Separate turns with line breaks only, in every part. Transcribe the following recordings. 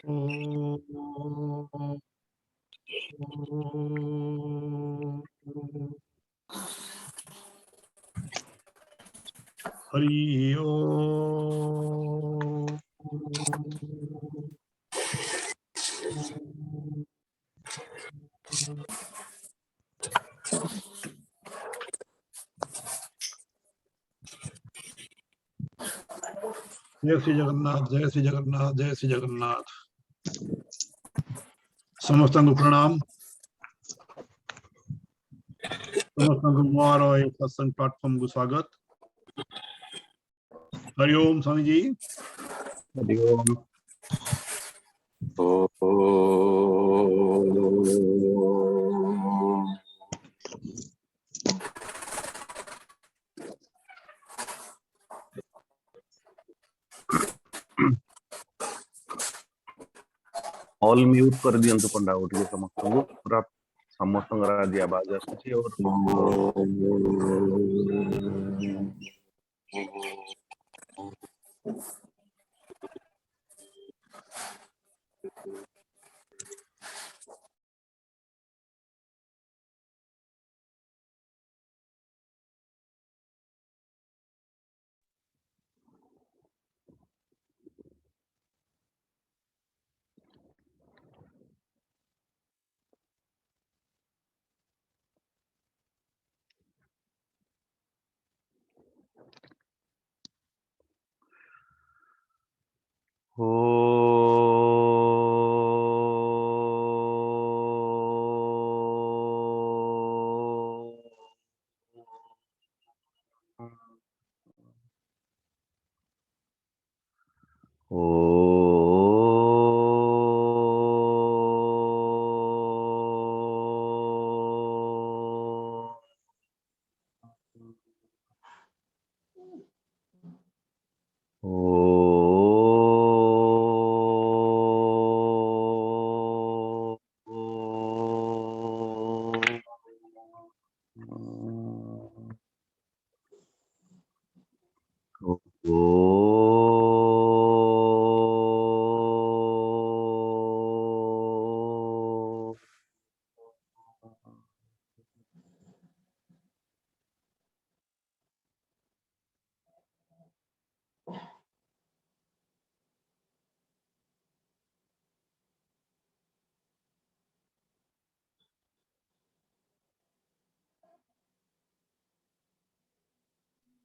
ॐ हरि ओम। जय श्री जगन्नाथ, जय श्री जगन्नाथ, जय श्री जगन्नाथ। समस्तଙ୍କୁ प्रणाम। समस्तଙ୍କୁ ମୋର এই सत्संग प्लेटफॉर्म को स्वागत। हरिओम स्वामी जी।
हरिओम। ऑल म्यूट कर दियंतु पंडा उठिके समस्तଙ୍କୁ पूरा समस्तଙ୍କର ଆଜି आवाज ଆସୁଛି और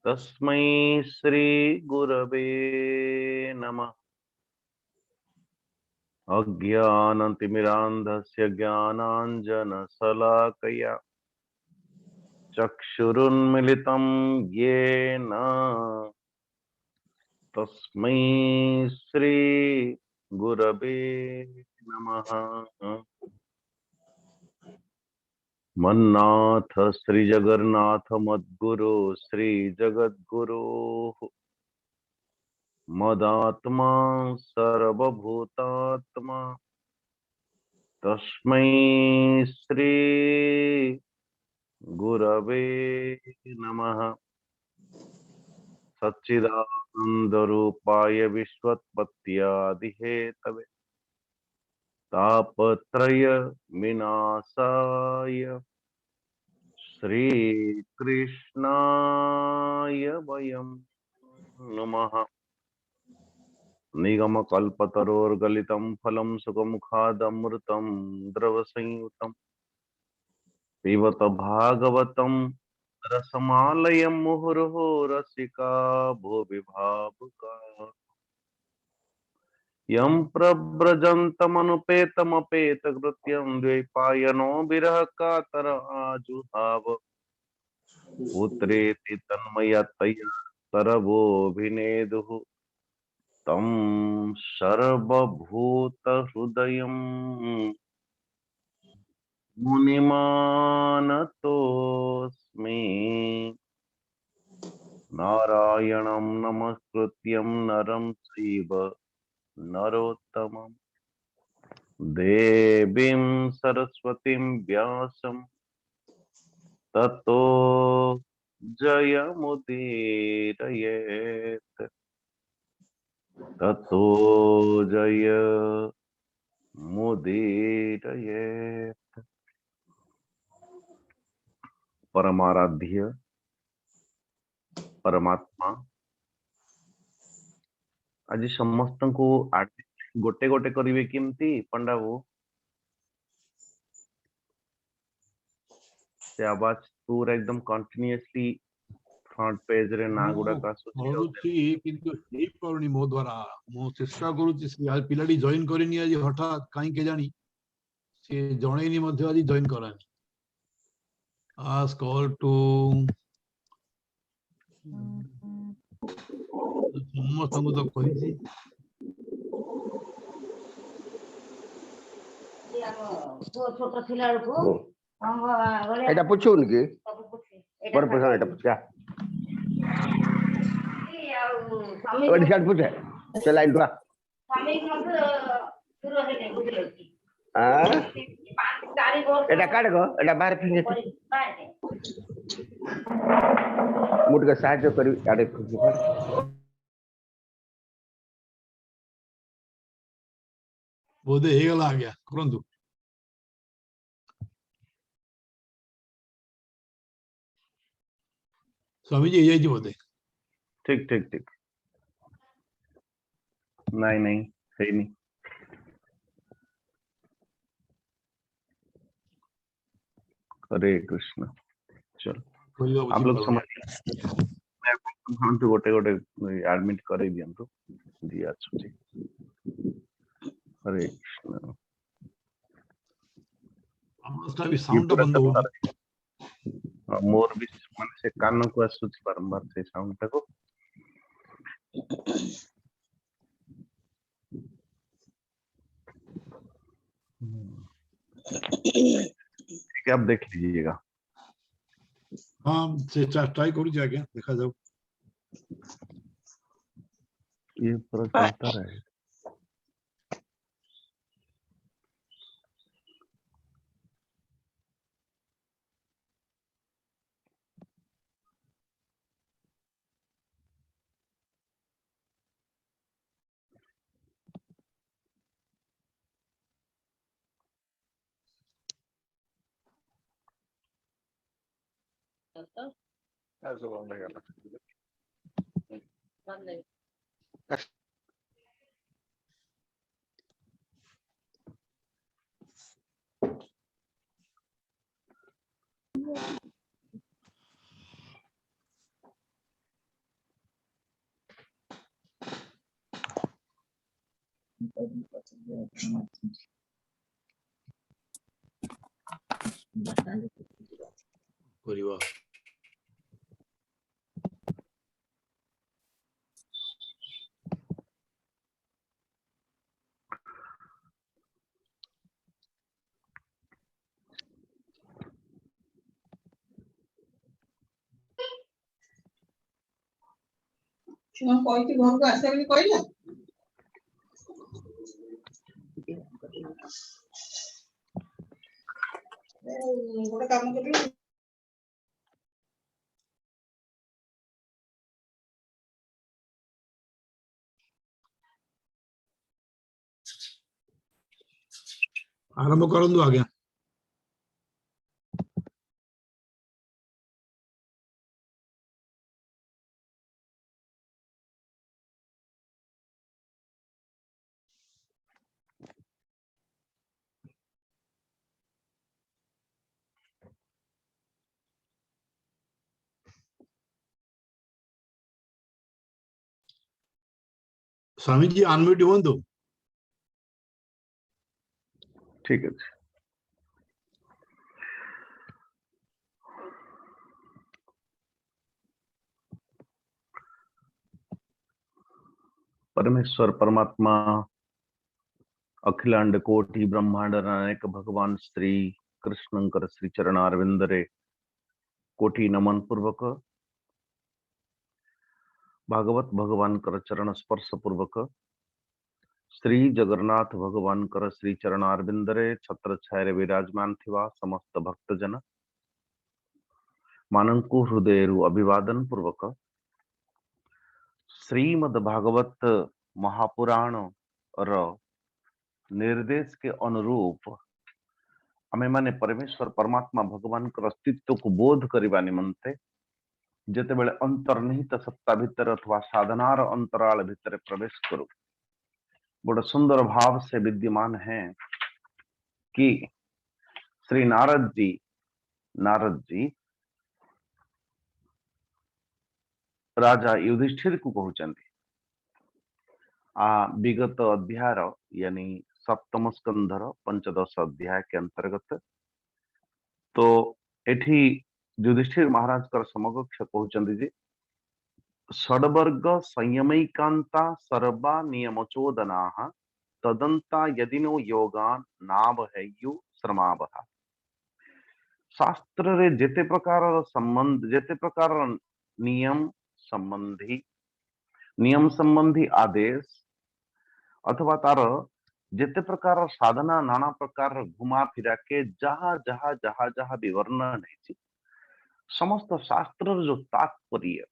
तस्मै श्री गुरवे नमः। अज्ञानतिमिरान्धस्य ज्ञानाञ्जनशलाकया चक्षुरुन्मिलितं येन तस्मै श्री गुरवे नमः। मन्नाथ श्री जगन्नाथ मद्गुरो श्री जगद्गुरो मदात्मा सर्वभूतात्मा तस्मै श्री गुरवे नमः। सच्चिदानंदरूपाय विश्वोत्पत्त्यादिहेतवे तापत्रय विनाशाय श्रीकृष्णाय वयं नमः। निगमकल्पतरोर्गलितं फलं सुखमुखादमृतं द्रवसंयुतं पिबत भागवतं रसमालयं मुहुर्मुहुः रसिका भुवि भावुकाः। यं प्रव्रजन्तमनुपेतमपेतकृत्यं द्वैपायनो विरह कातर आजुहाव पुत्रेति तन्मयतया सर्वोऽभिनेदुः तं सर्वभूतहृदयं मुनिमानतोऽस्मि। नारायणं नमस्कृत्यं नरं चैव नरोत्तमं देवीं सरस्वतीं व्यासं ततो जयमुदीरयेत्। ततो जय उदीरयेत् परमाराध्य परमात्मा आज समस्त को गोटे गोटे करिवे केमती पंडा वो से आवाज पूरा एकदम कंटिन्यूअसली फ्रंट पेज रे ना गुडा का
କରୁଛି କିନ୍ତୁ ହେଇପାରୁନି ମୋ ଦ୍ୱାରା ମୁଁ ଚେଷ୍ଟା କରୁଛି ସେ ଆଜି ପିଲାଟି ଜଏନ କରିନି ଆଜି ହଠାତ୍ କାହିଁ କେଜାଣି ସେ ଜଣେଇନି ମଧ୍ୟ ଆଜି ଜଏନ କରାନି ଆସ୍ କଲ୍ ଟୁ ସମସ୍ତଙ୍କୁ ତ କହିଛି
छोट थिला बेलकु
এটা পুছুন কি বড় পয়সা এটা পুছা ওই শার্ট পুছে চল লাইন তো এটা কাট গো এটা বাহির ফিঙ্গে মুটকে সাহায্য করি আড়ে খুঁজি
ବୋଧେ ହେଇଗଲା ଆଜ୍ଞା କରନ୍ତୁ ସ୍ୱାମୀଜୀ ହେଇଯାଇଛି ବୋଧେ
ठीक ठीक ठीक नहीं नहीं सही नहीं हरे कृष्ण चलो
କରିବାକୁ
आप लोग
ବୁଝିପାରୁନି।
समझ तो गोटे गोटे एडमिट कर दियंतु दिया छी हरे कृष्ण
आवाजଟା ବି ସାଉଣ୍ଡ ବନ୍ଦ ହଉନି
मोर भी माने से कान को आसुच बारंबार से साउंड टाको ठीक है आप देख लीजिएगा
हाँ से ट्राई करूଛି ଆଜ୍ଞା ଦେଖାଯାଉ
ये पूरा चलता रहे
କରିବା
ଛୁଆ କହିକି ଘରକୁ ଆସିବା ବୋଲି କହିଲା ଗୋଟେ କାମ କରିବି
ଆରମ୍ଭ କରନ୍ତୁ ଆଜ୍ଞା ସ୍ୱାମୀଜୀ ଅନମ୍ୟୁଟ ହୁଅନ୍ତୁ
ठीक है परमेश्वर परमात्मा अखिलांड कोटि ब्रह्मांड नायक भगवान श्री कृष्णंकर श्री चरणारविंदरे कोटि नमन पूर्वक भागवत भगवान कर चरण स्पर्श पूर्वक श्री जगन्नाथ भगवान कर श्री चरणारविंदरे छत्र छाया विराजमान थिवा समस्त भक्तजन मानंकु हृदय अभिवादन पूर्वक श्रीमद् भागवत महापुराण र निर्देश के अनुरूप आमे माने परमेश्वर परमात्मा भगवान कर अस्तित्व को बोध करिबा निमंते जेते बेले अंतर्निहित सत्ता भितर अथवा साधनार अंतराल भितर प्रवेश करू बड़ा सुंदर भाव से विद्यमान है कि श्री नारद जी राजा युधिष्ठिर को कहउचंती विगत अध्याय यानी सप्तम स्कंधर पंचदश अध्याय के अंतर्गत तो एठी युधिष्ठिर महाराज कर समकक्ष कहउचंती जे षड्वर्ग संयमैकांता सर्वा नियमचोदनाः तदंता यदिनो योगान नावहयु श्रमावह शास्त्र रे जेते प्रकार संबंध जेते प्रकार नियम संबंधी आदेश अथवा तार जेते प्रकार साधना नाना प्रकार घुमा फिरा के जहा जहा जहा जहा विवरण है समस्त शास्त्र जो तात्पर्य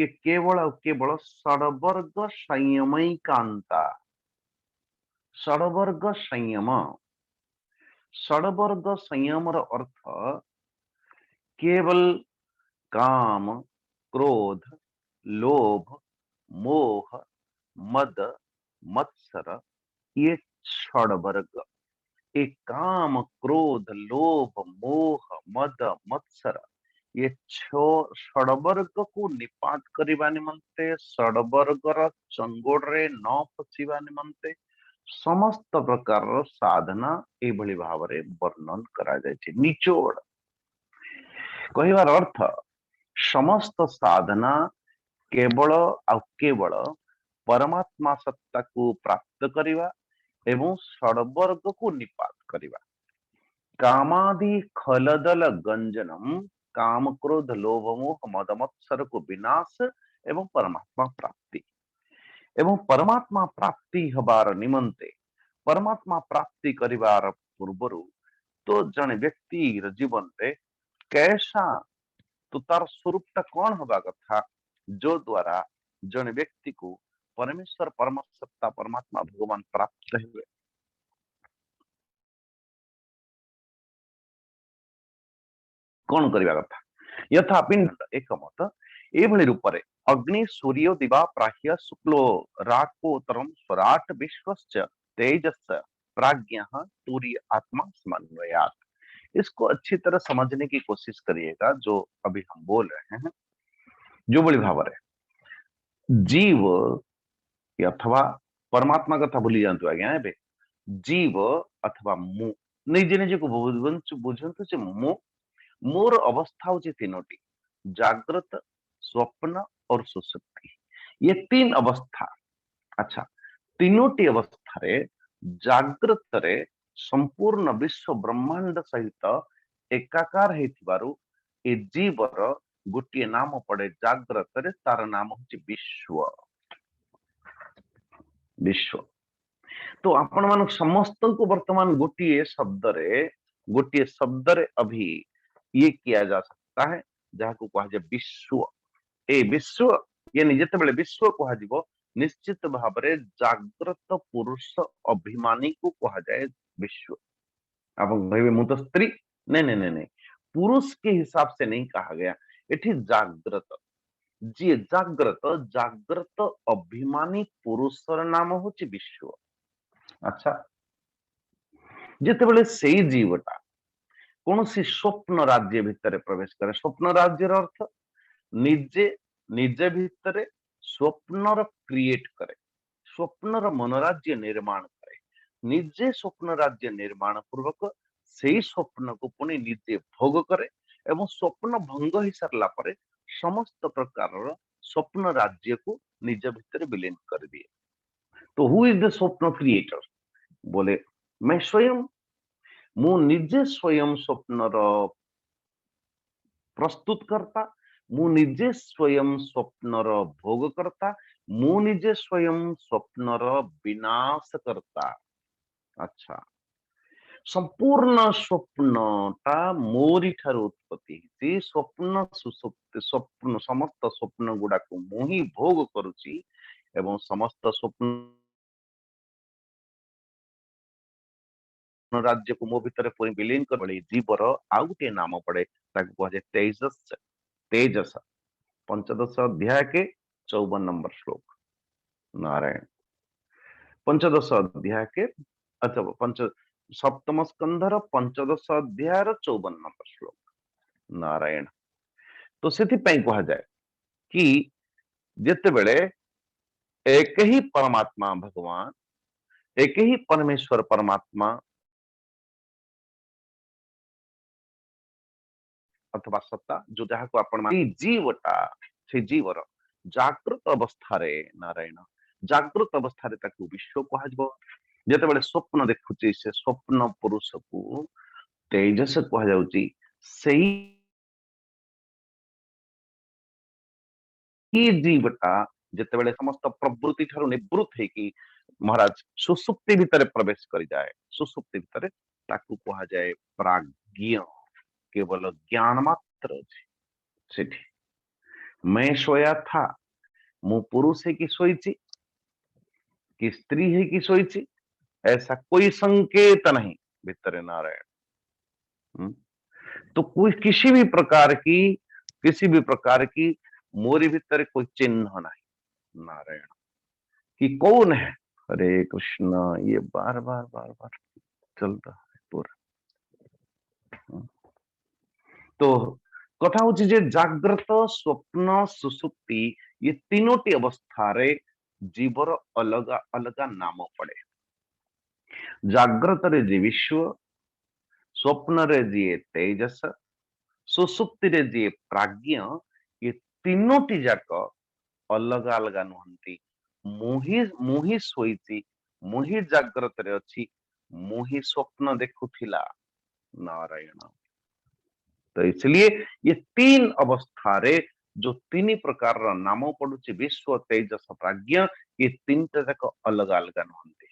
केवल और केवल षड्वर्ग संयमैकांता षड्वर्ग संयम अर्थ केवल काम क्रोध लोभ मोह मद मत्सर ये षड्वर्ग एक काम क्रोध लोभ मोह मद मत्सर ये षड्वर्ग को निपात करिबा निमंते षड्वर्गर चंगोड़े न फसिबा निमंते समस्त प्रकार साधना एभली भाव रे वर्णन करा जायछि निचोड़ कहिबार अर्थ समस्त साधना केवल आ केवल परमात्मा सत्ता को प्राप्त करिबा एवं षड्वर्ग को निपात करिबा कामादि खलदल गंजनम काम क्रोध लोभ मोह मद मत्सर को विनाश एवं परमात्मा प्राप्ति हबार निमंते परमात्मा प्राप्ति करिवार पूर्वरु तो जन व्यक्ति जीवन रे कैसा तो तार स्वरूपटा कौन हबा कथा जो द्वारा जन व्यक्ति को परमेश्वर परम सत्ता परमात्मा भगवान प्राप्त हुए कौन करिवा कथा यथा पिंड एकमत एभली रूप रे अग्नि सूर्य दिवा प्राह्य शुक्लो राकोतरम स्वराट विश्वश्च तेजस प्राज्ञः तूर्य आत्मा समन्वयात् इसको अच्छी तरह समझने की कोशिश करिएगा जो अभी हम बोल रहे हैं जो बड़ी भाव है जीव अथवा परमात्मा कथा भूली जातु आज्ञा एबे जीव अथवा मु निजे निजे को बुझंतु जे मु मोर अवस्था होची तीनोटी जागृत स्वप्न और सुसुप्ति ये तीन अवस्था अच्छा तीनोटी अवस्था रे जागृत रे संपूर्ण विश्व ब्रह्मांड सहित एकाकार हेथिबारु ए जीवर गोटे नाम पड़े जागृत रे तार नाम होची विश्व तो आपण मान समस्त को वर्तमान गोटे शब्द रे अभी ये किया जा सकता है जहाँ को कहा जाए विश्व ए विश्व ये निजते बेले विश्व कहा जीवो निश्चित भाव रे जागृत पुरुष अभिमानी को कहा जाए विश्व आप कहबे मु तो स्त्री नहीं पुरुष के हिसाब से नहीं कहा गया एठी जागृत जी जागृत अभिमानी पुरुषर नाम होची विश्व अच्छा जेते बेले सेई जीवटा कौन सी स्वप्न राज्य भितर प्रवेश करे स्वप्न राज्य अर्थ निजे निजे भितर स्वप्नर क्रिएट करे स्वप्नर मनोराज्य निर्माण करे निजे स्वप्न राज्य निर्माण पूर्वक से स्वप्न को पुणी निजे भोग करे एवं स्वप्न भंग हो सारा पर समस्त प्रकार स्वप्न राज्य को निज भितर विलीन कर दिए तो हु इज द स्वप्न क्रिएटर बोले मैं स्वयं मु निजे स्वयं स्वप्नर प्रस्तुत करता मु निजे स्वयं स्वप्नर भोग करता मु निजे स्वयं स्वप्नर विनाश करता अच्छा संपूर्ण स्वप्नटा मोरी ठार उत्पत्ति स्वप्न सुसुप्ति स्वप्न समस्त स्वप्न गुड़ा को मु ही भोग करुची एवं समस्त स्वप्न राज्य को मो भितर पुणी विलीन कर जीवर आउ गोटे नाम पड़े कहुए तेजस। तेजस 15 अध्याय के 54 नंबर श्लोक। नारायण 15 अध्याय के अच्छा पंच सप्तम स्कंधर 15 अध्याय 54 नंबर श्लोक। नारायण तो से कह जाए कि जिते बेले एक ही परमात्मा भगवान एक ही परमेश्वर परमात्मा अथवा सत्ता जो जहाँ को आपण जीवटा से जीवर जागृत अवस्था रे नारायण जागृत अवस्था रे ताकू विश्व कह जिते बड़े स्वप्न देखुची से स्वप्न पुरुष को तेजस कह जाउची सही जीवटा जिते बड़े समस्त प्रवृत्ति ठारू निवृत्त है महाराज सुसुप्ति भितर प्रवेश कर जाए सुसुप्ति भितर ताकू कह जाए प्राज्ञ केवल ज्ञान मात्र अच्छी मैं सोया था मु पुरुष है कि सोईची कि स्त्री है कि सोईची ऐसा कोई संकेत नहीं भीतर नारायण। तो कोई किसी भी प्रकार की मोरी भीतर कोई चिन्ह नहीं नारायण कि कौन है। हरे कृष्ण ये बार बार चलता है पूरा। तो कथा हूँ जे जाग्रत स्वप्न सुसुप्ति ये तीनोटी अवस्था रे जीवर अलग अलग नाम पड़े। जाग्रत रे जी विश्व स्वप्न रे जी तेजस सुसुप्ति रे जी प्राज्ञ ये तीनोटी जाक अलग अलग नुहंती। मुही सोईची मुही जाग्रत रे अच्छी मुही स्वप्न देखुथिला नारायण। तो इसलिए ये तीन अवस्था रे जो तीन प्रकार नाम पड़ुची विश्व तेजस प्राज्ञ ये तीन जाक अलग अलग नुहंती।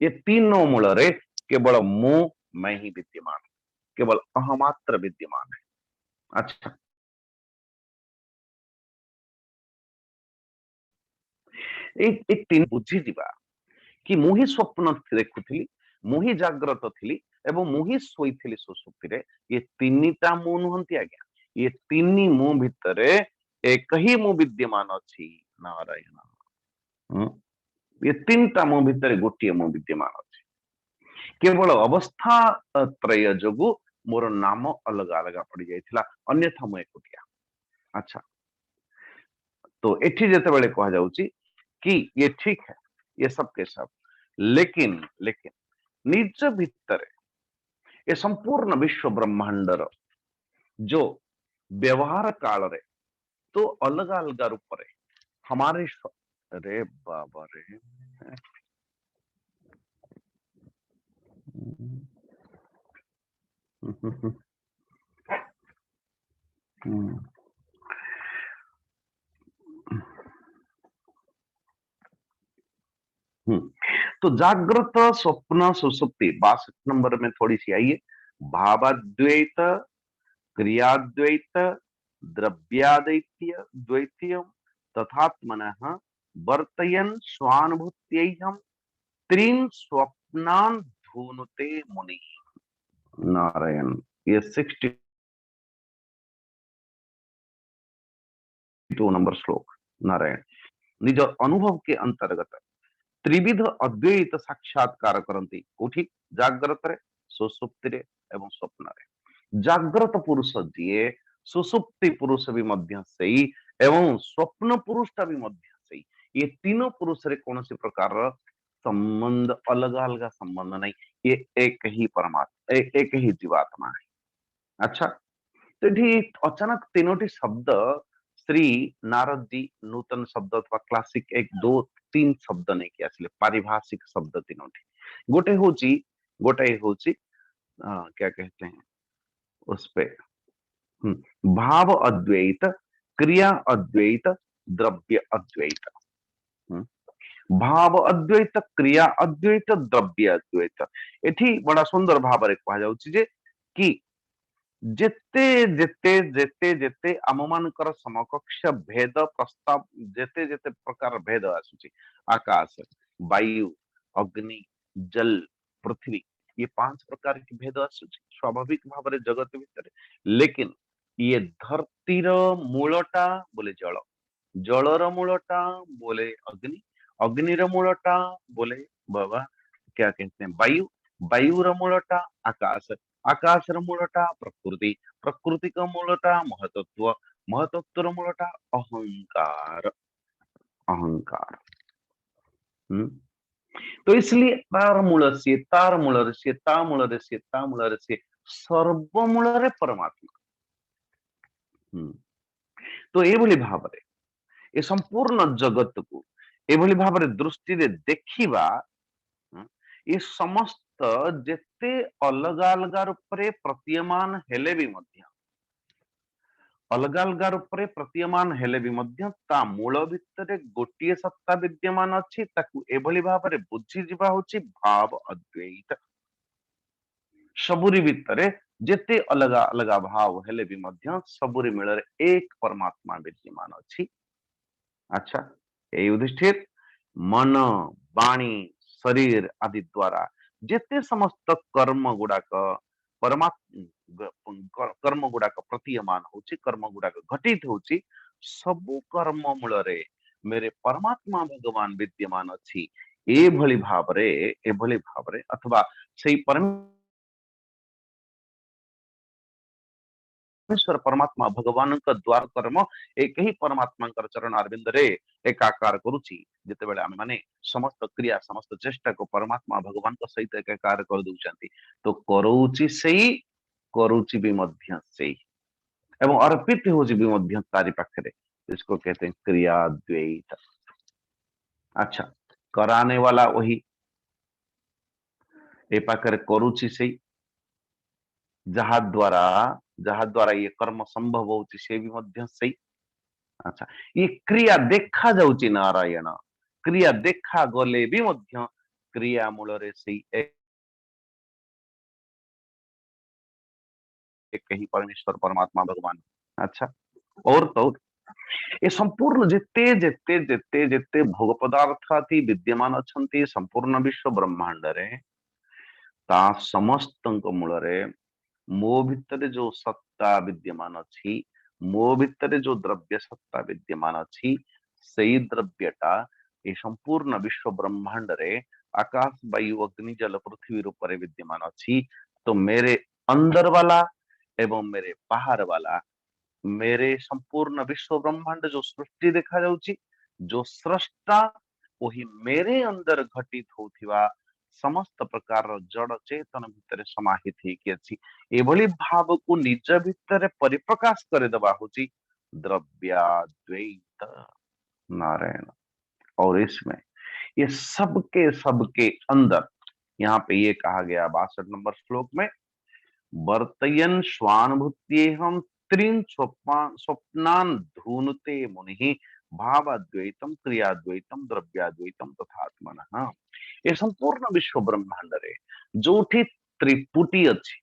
ये तीनों मूल रे केवल मैं ही विद्यमान केवल अहमात्र विद्यमान है। अच्छा एक तीन बुझी दिबा कि मुही स्वप्न देखुथली मुही जाग्रत थी एवं मुही शोइथिली सुसुप्ति रे ये तीनटा मु नुहंती आज्ञा ये तीन मु भितरे एक ही मु विद्यमान अछि नारायण। ये तीनटा मु भितरे गोटे मु विद्यमान अछि केवल अवस्था त्रय जोगु मोर नाम अलग अलग पड़ जाइथिला अन्यथा मु एकुटिया। अच्छा तो एठी जेते बेले कहा जाउची कि ये ठीक है ये सब के सब लेकिन निज भितर ये संपूर्ण विश्व ब्रह्मांडर जो व्यवहार काल रे तो अलग अलग रूप रे हमारे रे बाबा रे तो जागृत स्वप्न सुसुप्ति 62 नंबर में थोड़ी सी आइए। भावाद्वैत क्रियाद्वैत द्रव्यादैत्य द्वैतीय तथात्मनः वर्तयन् स्वानुभूत्यैहम् त्रीन् स्वप्नान् धूनुते मुनि नारायण। ये 62 नंबर श्लोक नारायण निज अनुभव के अंतर्गत त्रिविध अद्वैत साक्षात्कार करती कोठी जाग्रत रे सुसुप्ति रे एवं स्वप्न रे। जाग्रत पुरुष जीए सुसुप्ति पुरुष भी मध्य सही एवं स्वप्न पुरुष भी मध्य सही ये तीनों पुरुष रे कौन सी प्रकार संबंध अलग अलग संबंध नहीं ये एक ही परमात्मा एक ही जीवात्मा है। अच्छा तो अचानक तीनोटी शब्द श्री नारद जी नूतन शब्द अथवा क्लासिक 1 2 3 शब्द नहीं किया पारिभाषिक शब्द तीनोटी गोटे होची क्या कहते हैं उस पे भाव अद्वैत क्रिया अद्वैत द्रव्य अद्वैत। भाव अद्वैत क्रिया अद्वैत द्रव्य अद्वैत एठी बड़ा सुंदर भाव रे कहा जाउची जे कि जेते जेते जेते जेते आम मानकर समकक्ष भेद प्रस्ताव जेते जेते प्रकार भेद आसुची आकाश वायु अग्नि जल पृथ्वी ये 5 प्रकार की भेद आसुची स्वाभाविक भाव में जगत भितर, लेकिन ये धरतीर मूलटा बोले जल, जलर मूलटा बोले अग्नि, अग्निर मूलटा बोले बाबा क्या कहते हैं वायु, वायुर मूलटा आकाश, आकाशर मूलटा प्रकृति, प्रकृति का मूलटा महतत्व, महतत्वर मूलटा अहंकार, अहंकार। तो इसलिए तार मूल से तार मूल से ता मूल से ता मूल से सर्वमूल परमात्मा। तो ये भाव ये संपूर्ण जगत को एभली भाव दृष्टि देखिबा, ये समस्त जेते अलगा अलगा रूप रे प्रतीयमान हेले भी मध्य, अलगा अलगा रूप रे प्रतीयमान हेले भी मध्य ता मूल भितरे गोटिए सत्ता विद्यमान अछि, ताकू एभली भाव रे बुझी जिबा होची भाव अद्वैत। सबुरी भितरे जेते अलगा अलगा भाव हेले भी मध्य सबुरी मेଳରେ एक परमात्मा विद्यमान अछि। अच्छा, ये युधिष्ठिर मन वाणी शरीर आदि द्वारा जेते समस्त कर्म गुड़ाक कर्म गुड़ाक प्रतीयमान होची, कर्म गुड़ाक घटित होची, सबु कर्म मूलरे मेरे परमात्मा भगवान विद्यमान अछि। एभली भावरे अथवा सेई परमेश्वर परमात्मा भगवान द्वार कर्म एक ही परमात्मा चरण अरविंद रे एकाकार करुची। जिते बेले आमे माने समस्त क्रिया समस्त चेष्टा को परमात्मा भगवान को सहित एकाकार कर दउचंती, तो करूची सेई करूची भी मध्य सेई एवं अर्पित होची भी मध्य तारी पाखरे, इसको कहते हैं क्रिया द्वैत। अच्छा, कराने वाला वही, ए पाखरे करूची सेई, जहा द्वारा ये कर्म संभव होची से भी मध्य सही। अच्छा, ये क्रिया देखा जाउची नारायण, क्रिया देखा गले भी मध्य क्रिया मूल रे सही एक ही परमेश्वर परमात्मा भगवान। अच्छा, और तो ये संपूर्ण जिते जिते जिते जिते भोग पदार्थ आदि विद्यमान अछंती संपूर्ण विश्व ब्रह्मांड रे ता समस्त मूल रे मो भितर जो सत्ता विद्यमान अछि, मो भितर जो द्रव्य सत्ता विद्यमान अछि, सेई द्रव्यटा ये संपूर्ण विश्व ब्रह्मांड रे आकाश वायु अग्नि जल पृथ्वी रूप रे विद्यमान अछि। तो मेरे अंदर वाला एवं मेरे बाहर वाला, मेरे संपूर्ण विश्व ब्रह्मांड जो सृष्टि देखा जाउची, जो सृष्टा वही मेरे अंदर घटित होथिवा समस्त प्रकार जड़ चेतन भितर समाहित होइकी अछि। एभली भाव को निज भितर परिप्रकाश करे दबा होची द्रव्याद्वैत नारायण। और इसमें ये सबके अंदर यहाँ पे ये कहा गया 62 नंबर श्लोक में, वर्तयन स्वानुभूत्येहम त्रीन स्वप्नान धूनुते मुनि भावाद्वैतम क्रियाद्वैतम द्रव्याद्वैतम तथात्मनः। ये संपूर्ण विश्व ब्रह्मांड रे जोठी त्रिपुटी अछि,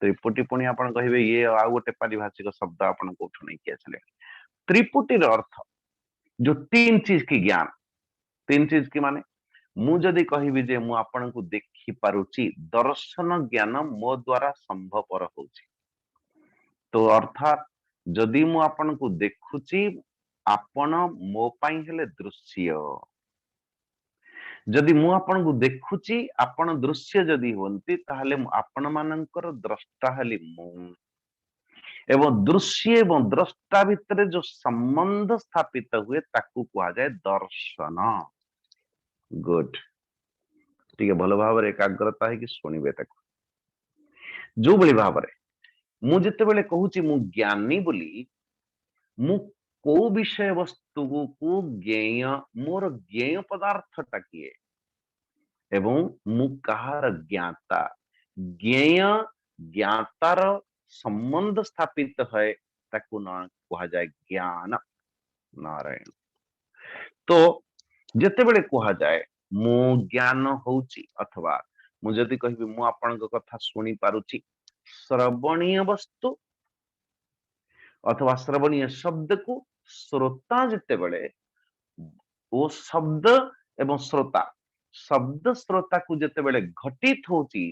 त्रिपुटी पुणी आपण कहिबे ये आ गोटे पारिभाषिक शब्द आपण कोठु नै कि आछले। त्रिपुटीर अर्थ जो तीन चीज की ज्ञान, तीन चीज की माने मु जदि कहिबी जे मु आपण को देखि पारुची, दर्शन ज्ञान मो द्वारा संभवपर होची। तो अर्थात जदि मु आपण को देखुची आपण मो पई हेले दृश्य, जदि मु आपण को देखुची आपण दृश्य जदि होंती ताहले आपण मानकर द्रष्टा हेली मु, एवं दृश्य एवं द्रष्टा भितर जो संबंध स्थापित हुए ताकू कहा जाए दर्शन। गुड, ठीक है, भल भाव एकाग्रता है कि शुणवे ताकू जो बड़ी भाव मु जिते बेले कहूची मु ज्ञानी बोली, मु को विषय वस्तु को ज्ञेय मोर ज्ञेय पदार्थटा किए एवं मु कहार ज्ञाता, ज्ञेय ज्ञातार संबंध स्थापित है ताकू ना कहा जाए ज्ञान नारायण। तो जेते बेले कहा जाए मु ज्ञान होउची अथवा मु जदि कहबी मु आपनक कथा सुनी पारुची, श्रवणीय वस्तु अथवा श्रवणीय शब्द को श्रोता जिते बेले वो शब्द एवं श्रोता, शब्द श्रोता को जिते बेले घटित होची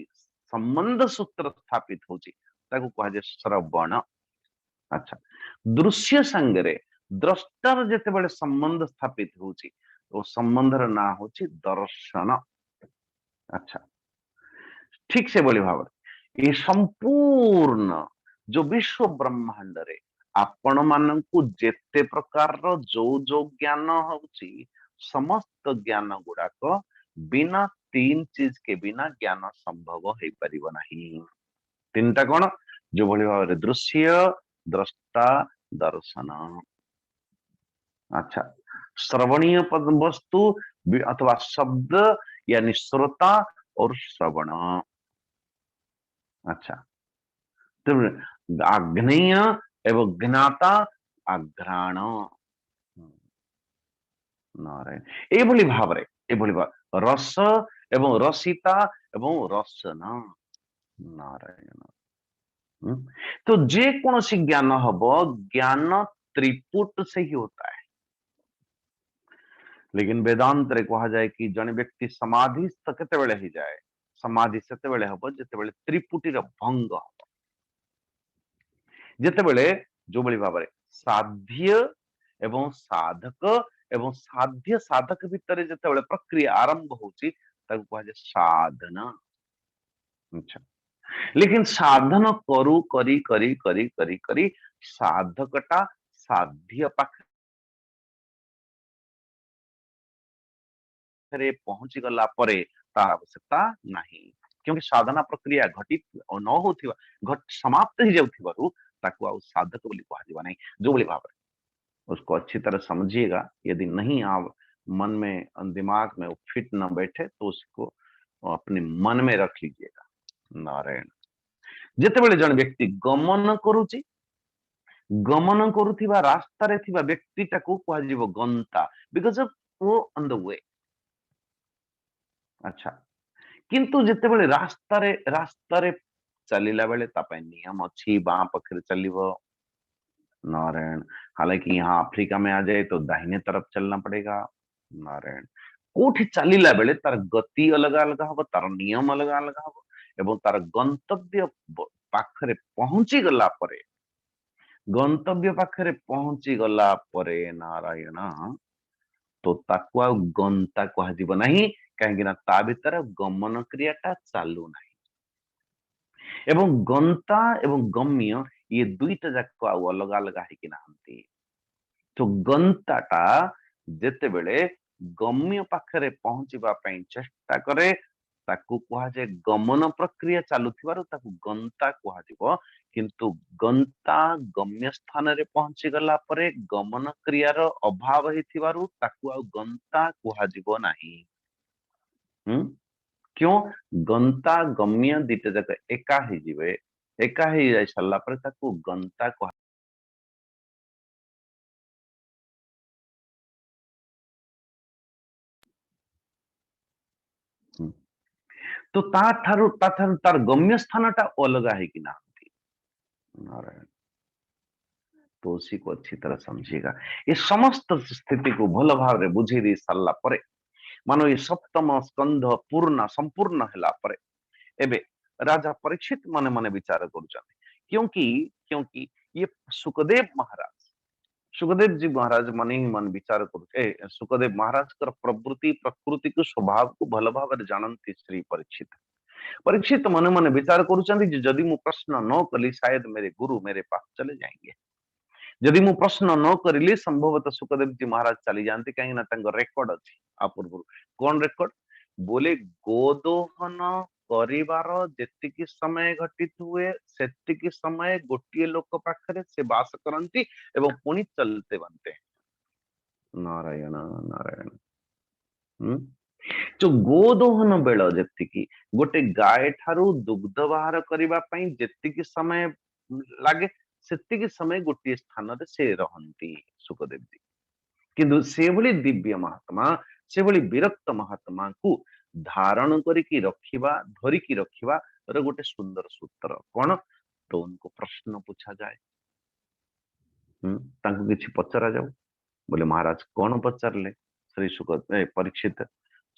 संबंध सूत्र स्थापित होची ताकू कहा जे श्रवण। अच्छा, दृश्य संगरे द्रष्टार जेतेबेले संबंध स्थापित होची तो संबंधर ना होची दर्शन। अच्छा, ठीक से बोली भाव ये संपूर्ण जो विश्व ब्रह्मांड रे आपण मानकु जेते प्रकार जो जो ज्ञान होची समस्त ज्ञान गुड़ाक बिना तीन चीज के बिना ज्ञान संभव हो परिबो नहीं। तीनटा कौन जो भली भाव दृश्य द्रष्टा दर्शन। अच्छा, श्रवणीय पद वस्तु अथवा शब्द यानी श्रोता और श्रवण। अच्छा, तो आग्नेय एवं ज्ञाता आघ्राण नारायण एभली भाव रस एवं रसिता एवं रसन नारायण। तो जे कौन सी ज्ञान हब ज्ञान त्रिपुट से ही होता है। लेकिन वेदांत रे कहा जाए कि जने व्यक्ति समाधि केते बेले ही जाए समाधि सेते बेले हब जेते बेले त्रिपुटी रो भंग हब जेते बेले जो बली भाव साध्य एवं साधक एवं साध्य साधक भितर जेते बेले प्रक्रिया आरंभ होची ताकू कहा जाए साधना। अच्छा, लेकिन साधन करू करी करी करी करी करी साधकटा साध्य पाख पहुंची गला परे तार आवश्यकता नहीं, क्योंकि साधना प्रक्रिया घटित न होथिबा घट समाप्त ही जाउथिबारु ताकू आ साधक बोली कहा जीवा नहीं। जो बोली भाव उसको अच्छी तरह समझिएगा। यदि नहीं आप मन में दिमाग में फिट न बैठे तो उसको अपने मन में रख लीजिएगा। नारायण जेते बेले जन व्यक्ति गमन करूची गमन करुथिबा रास्ता रे थिबा व्यक्ति टाकू कहा जीवो गंता बिकॉज ऑफ वो ऑन द वे। अच्छा, किंतु जेते बेले रास्ता रे चलीला बेले तापै नियम अच्छी बां पखरे चलिबो। नारायण, हालांकि यहाँ अफ्रीका में आ जाए तो दाहिने तरफ चलना पड़ेगा। नारायण, कोठी चलीला बेले तार गति अलग अलग हबो तार नियम अलग अलग हबो एवं तार गंतव्य पाखरे पहुंची गला परे गंतव्य पाखरे पहुंची गला परे नारायण तो ताकू आ गंता कहा जीव नहीं कहीं ता भीतर गमन क्रियाटा चालू नहीं एवं गंता एवं गम्य ये दुईटा जाक अलग अलग है नहांती। तो गंताटा जेते बेले गम्य पाखरे पहुंचीबा पई चेष्टा करे ताकू कहा जाए गमन प्रक्रिया चालुथिबारु ताकू गंता कहा जीवो, किंतु गंता गम्य स्थान रे पहुंची गला परे गमन क्रियार अभाव हेथिबारु ताकू आ गंता कहा जीवो नाही। क्यों गंता गम्य दीटा जाक एका ही जीवे एका ही जाय सल्ला परे ताकू गंता कहा। तो तार गम्य स्थानटा अलग है कि नाहंती। नारायण, तो उसी को अच्छी तरह समझिएगा। ये समस्त स्थिति को भल भाव रे बुझी दी सारा परे मानो ये सप्तम स्कंध पूर्ण संपूर्ण हैला परे एबे राजा परीक्षित मने मने विचार करुछन क्योंकि क्योंकि ये सुखदेव जी महाराज मन ही मन विचार करुछे। सुखदेव महाराज कर प्रवृत्ति प्रकृति को स्वभाव को भल भाव रे जानती श्री परीक्षित मन मन विचार करुछन जदि मु प्रश्न न कली शायद मेरे गुरु मेरे पास चले जाएंगे। जदि मु प्रश्न न करिले संभवतः सुखदेव जी महाराज चली जानते कहीं ना रेकर्ड अच्छी पूर्व कौन रेकर्ड बोले गोदोहन करिवार जेतिकी समय घटित हुए सेतिकी समय गोटिए लोक पाखरे से वास करंती एवं पुणी चलते बनते। नारायण नारायण जो गोदोहन बेल जेतिकी गोटे गाय ठारू दुग्ध बाहर करिबा पई जेतिकी समय लागे सेतिकी समय गोटे स्थान रे से रहंती सुखदेव जी। किंतु से भली दिव्य महात्मा से भली विरक्त महात्मा को धारण करिकी रखिबा धरिकी रखिबा रे गोटे सुंदर सूत्र कौन तो उनको प्रश्न पूछा जाए। तांको किछि पचरा जाऊ बोले महाराज कौन पचारले श्री परीक्षित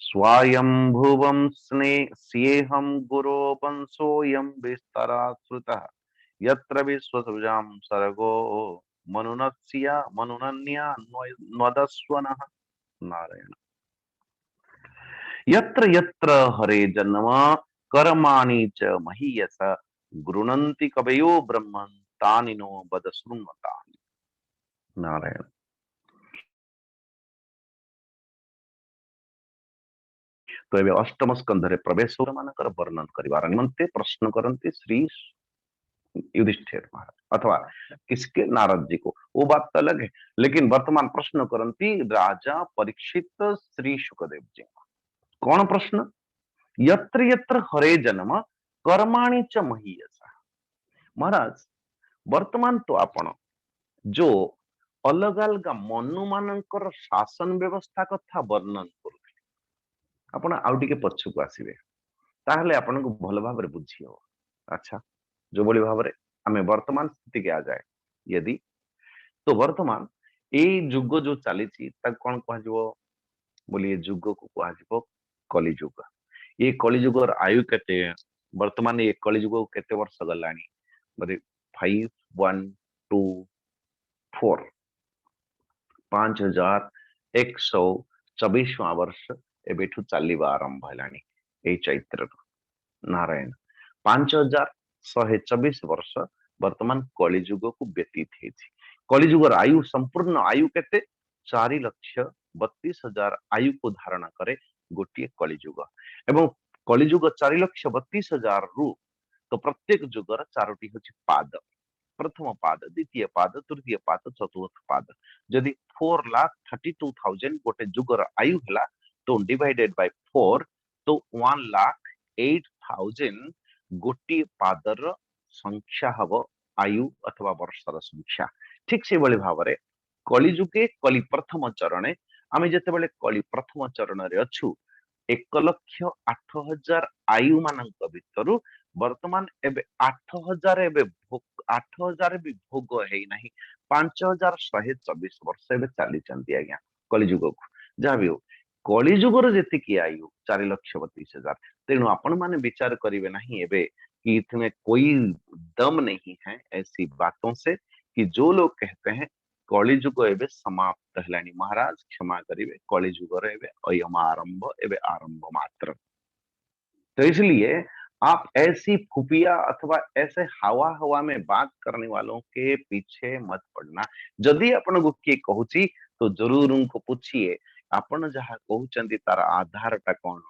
स्वायंभुवं स्येहं गुरो वंशोऽयं विस्तरात् श्रुतः यत्र विश्वसृजां सर्गो मनुनन्या न्वदस्वनः। नारायण। यत्र यत्र हरे जन्म कर्माणि च महीयस गृह्णन्ति कवयो ब्रह्मन् तानि नो वद शृण्वतानि। नारायण। तो एबे अष्टम स्कंधरे प्रवेश मानकर वर्णन करिवार निमंते प्रश्न करंती श्री युधिष्ठिर महाराज अथवा किसके नारद जी को, वो बात तो अलग है, लेकिन वर्तमान प्रश्न करंती राजा परीक्षित श्री शुकदेव जी। कौन प्रश्न? यत्र यत्र हरे जन्म कर्माणि च महीयसा। महाराज वर्तमान तो आपण जो अलग अलग मनु मानकर शासन व्यवस्था कथा वर्णन करुଥିଲେ, आपण आउ टिके पछकु आसीबे ताहले आपण को भल भाबरे बुझी हो। अच्छा, जो बड़ी भाबरे हमें वर्तमान स्थिति के आ जाए यदि, तो वर्तमान ए युग जो चली कौन कह बोली, युग को कह कली युग। ये कली युगर आयु केते वर्तमान ये कली युग केते वर्ष गलानी बोले 5124 5124वां वर्ष एबेठू चलवा आरंभ है चैत्र। नारायण। 5124 वर्ष वर्तमान कलिजुग को व्यतीत है। कलिजुगर आयु संपूर्ण आयु केते 4,32,000 आयु को धारण करे गोटे कलिजुग। एवं कलिजुग 4,32,000 रु तो प्रत्येक जुगर 4टी होची पाद। प्रथम पाद, द्वितीय पाद, तृतीय पाद, चतुर्थ पाद। जदि 4,32,000 गोटे जुगर आयु हला तो डिवाइडेड बाय 4 तो 1,08,000 गोटी पादर संख्या हब आयु अथवा वर्षर संख्या। ठीक से बड़ी भाव में कलिजुगे कली प्रथम चरणे आमे जते बेले कली प्रथम चरण रे अछु 1,08,000 आयु मानक भितरु वर्तमान एबे 8,000 एबे 8,000 भी भोग है नहीं 5,124 वर्ष एबे चली चंती आज्ञा कलिजुग को। जहाँ भी हो कलिजुगर जेतिकी आयु 4,32,000। तेणु आपण माने विचार करिवे नहीं एबे कि इसमें कोई दम नहीं है ऐसी बातों से कि जो लोग कहते हैं कलिजुग एबे समाप्त हलानी। महाराज क्षमा करिवे, कलिजुगर एबे अयम आरंभ एबे आरंभ मात्र। तो इसलिए आप ऐसी खुफिया अथवा ऐसे हवा हवा में बात करने वालों के पीछे मत पड़ना। जदि आपण को किए कहूची तो जरूर उनको पूछिए आपण जहाँ कहउचंदी तार आधार टा कौन,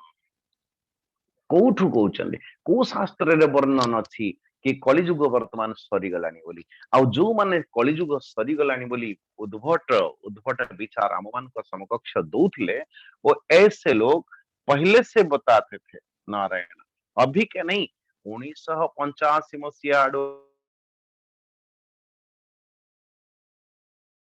कोठु कहउचंदी, को शास्त्र रे वर्णन अछि कि कलिजुग वर्तमान सरीगलानी बोली। आ जो माने कलिजुग सरीगलानी बोली उद्भट विचार आम मान समकक्ष दौथिले वो ऐसे लोग पहले से बताते थे। नारायण। अभी के नहीं 1985 मसीहा आडो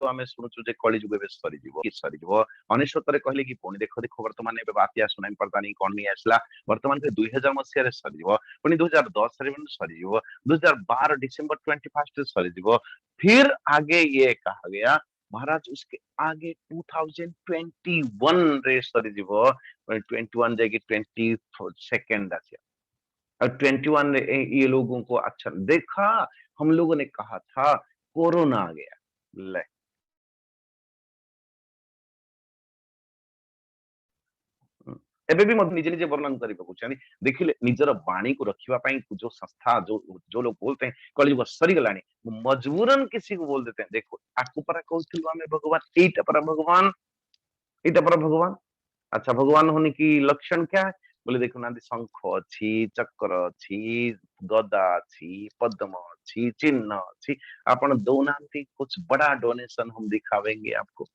तो आमे सुनुचु जे कलिजुग एबे सरीजिवो कि सरीजिवो। 19 रे कहले कि पुणी देखो देखो वर्तमान एबे बातिया सुनाई पड़ता नहीं कौन नहीं आसला वर्तमान के 2000 मसीहा रे सरीजिवो, पुणी 2010 रे सरीजिवो, 2012 डिसेंबर 21 रे सरीजिवो। फिर आगे ये कहा गया महाराज उसके आगे 2021 रे सरीजिवो, 21 जाके 22 आसिया और 21 ये लोगों को अच्छा देखा। हम लोगों ने कहा था कोरोना आ गया, ले एबे भी मत निजे निजे वर्णन करी पकुछानी देखिले निजर वाणी को रखिवा पाई जो संस्था जो लोग बोलते हैं कलिजुग सरी गलानी मजबूरन किसी को बोल देते हैं। देखो आकु पर कहउथिलु हमें भगवान एटा पर भगवान, एटा पर भगवान। अच्छा भगवान होने की लक्षण क्या है बोले देखो ना शंख अच्छी, चक्र अच्छी, गदा अच्छी, पद्म अच्छी, चिन्ह अच्छी। आपण दौना कुछ बड़ा डोनेशन हम दिखावेंगे आपको।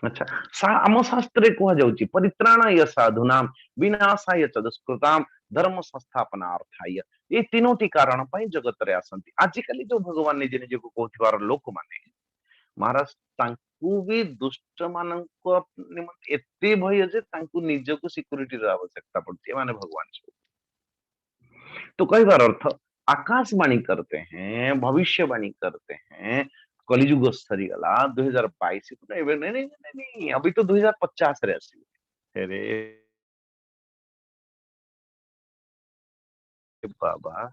अच्छा आम शास्त्र कह जाउची परित्राणाय साधुनाम विनाशाय च दुष्कृताम धर्म संस्थापनार्थाय। ये तीनोटी कारण पाई जगत रे आसंती। आजिकली जो भगवान निजे निजे को कहथिवार लोक माने महाराज तांकु भी दुष्ट मानक निमंते एते भय जे तांकु निज को सिक्योरिटी र आवश्यकता पड़ती है माने भगवान से। तो कहिबार अर्थ आकाशवाणी करते हैं, भविष्यवाणी करते हैं कलिजुग सरीगला 2022 नहीं, अभी तो 2050 रे आसी। अरे बाबा,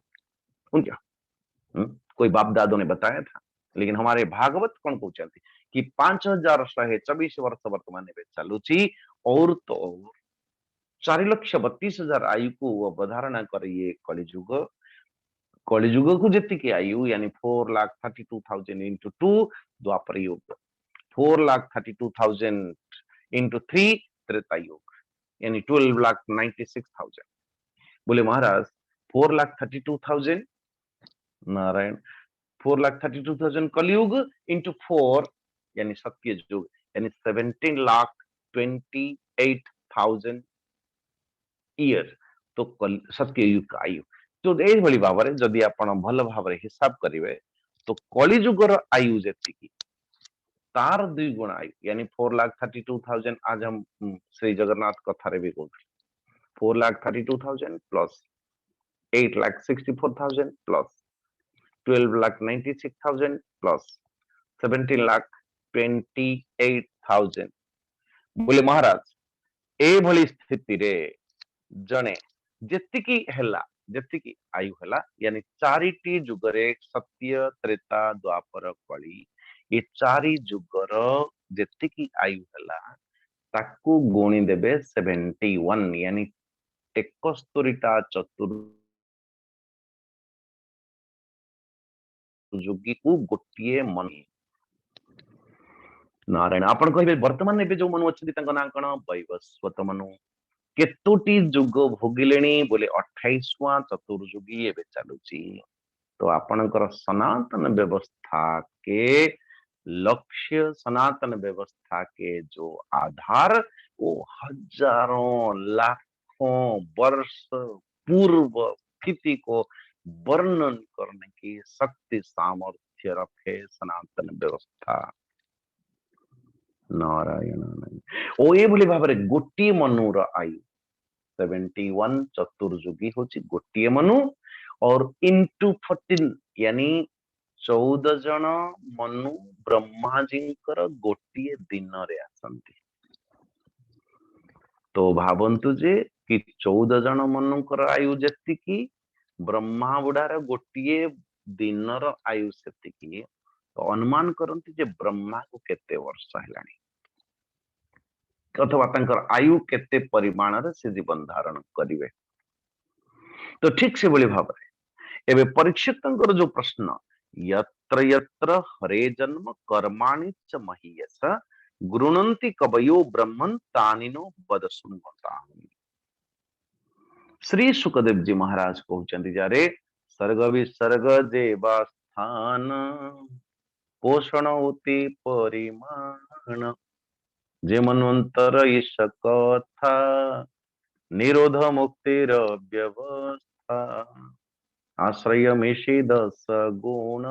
सुन क्या? कोई बाप दादों ने बताया था, लेकिन हमारे भागवत कौन कहते कि 5124 वर्ष वर्तमान चलुची और तो 4,32,000 आयु को अवधारणा कर ये कलिजुग। कलिजुग को जी आयु यानी 4,32,000 इंटू 2 द्वापर युग, 4,32,000 इंटू 3 त्रेता युग, यानी 12,96,000। बोले महाराज 4,32,000 नारायण, 4,32,000 कलयुग इंटू 4 यानी सत्य युग, यानी 17,28,000 ईयर। तो सत्य युग का आयु तो यही भाव में जदि आप भल भाव हिसाब करेंगे तो कलिजुगर आयु जी तार 2 गुण आयु, यानी 4,32,000 आज हम श्री जगन्नाथ कथा भी कहते 4,32,000 प्लस 8,64,000 प्लस 12,96,000 प्लस 17,28,000। बोले महाराज ए भली स्थिति रे जने जेतिकी हेला जेतिकी आयु हेला, यानी 4टी जुगरे सत्य त्रेता द्वापर कली, ये 4 जुगर जेतिकी आयु हेला ताकू गुणी देबे 71, यानी 71टा चतुर्युगी को गोटे मन। नारायण आपण कहिबे वर्तमान एबे जो मनु अछि तांको ना कण वैवस्वत मनु केतोटी जुग भोगिलेनी बोले 28वां चतुर्युगी एबे चालुची। तो आपणकर सनातन व्यवस्था के लक्ष्य, सनातन व्यवस्था के जो आधार वो हजारों लाखों वर्ष पूर्व स्थिति को वर्णन करने की शक्ति सामर्थ्य रखे सनातन व्यवस्था। नारायण नारायण ओ ये भली भाव रे गोटी मनुर आयु 71 चतुर्युगी होची गोटी मनु और इंटू 14 यानी 14 जन मनु ब्रह्मा जी गोटे दिन रे आसंती। तो भावंतु जे कि 14 जन मनुकर आयु जेतिकी ब्रह्मा बुढ़ार गोटे दिनर आयु सेतिकी, तो अनुमान करंती जे ब्रह्मा को केते वर्ष हेलानी अथवा तांकर आयु केते परिमाण रे से जीवन धारण करिवे। तो ठीक से बोली भाव रे एबे परीक्षितंकर जो प्रश्न यत्र यत्र हरे जन्म कर्माणि च महीयस गृणन्ति कवयो ब्रह्मन् तानिनो वद सुन्वताम्। श्री सुखदेव जी महाराज कहउचंती जारे सर्ग विसर्ग जेवा स्थान पोषण होती परिमाण जे मनवंतर ईश कथा निरोध मुक्तिर व्यवस्था आश्रय मिशी 10 गुण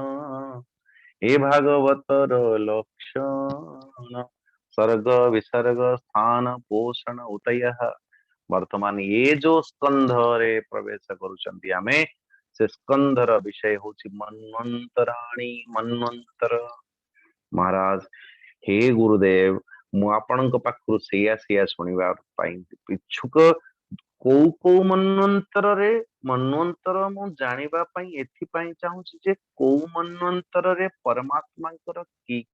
हे भागवतर लक्षण सर्ग विसर्ग स्थान पोषण उतय। वर्तमान ये जो स्कंध रे प्रवेश करुचंती आमे से स्कंधर विषय होची मन्वंतराणी मन्वंतर। महाराज हे गुरुदेव मु आपणक पाखरु सेया सुनिबा पई इच्छुक को मन्वंतर रे मन्वंतर मु जानिबा पई एथि पई चाहूची जे को मन्वंतर रे परमात्मांकर की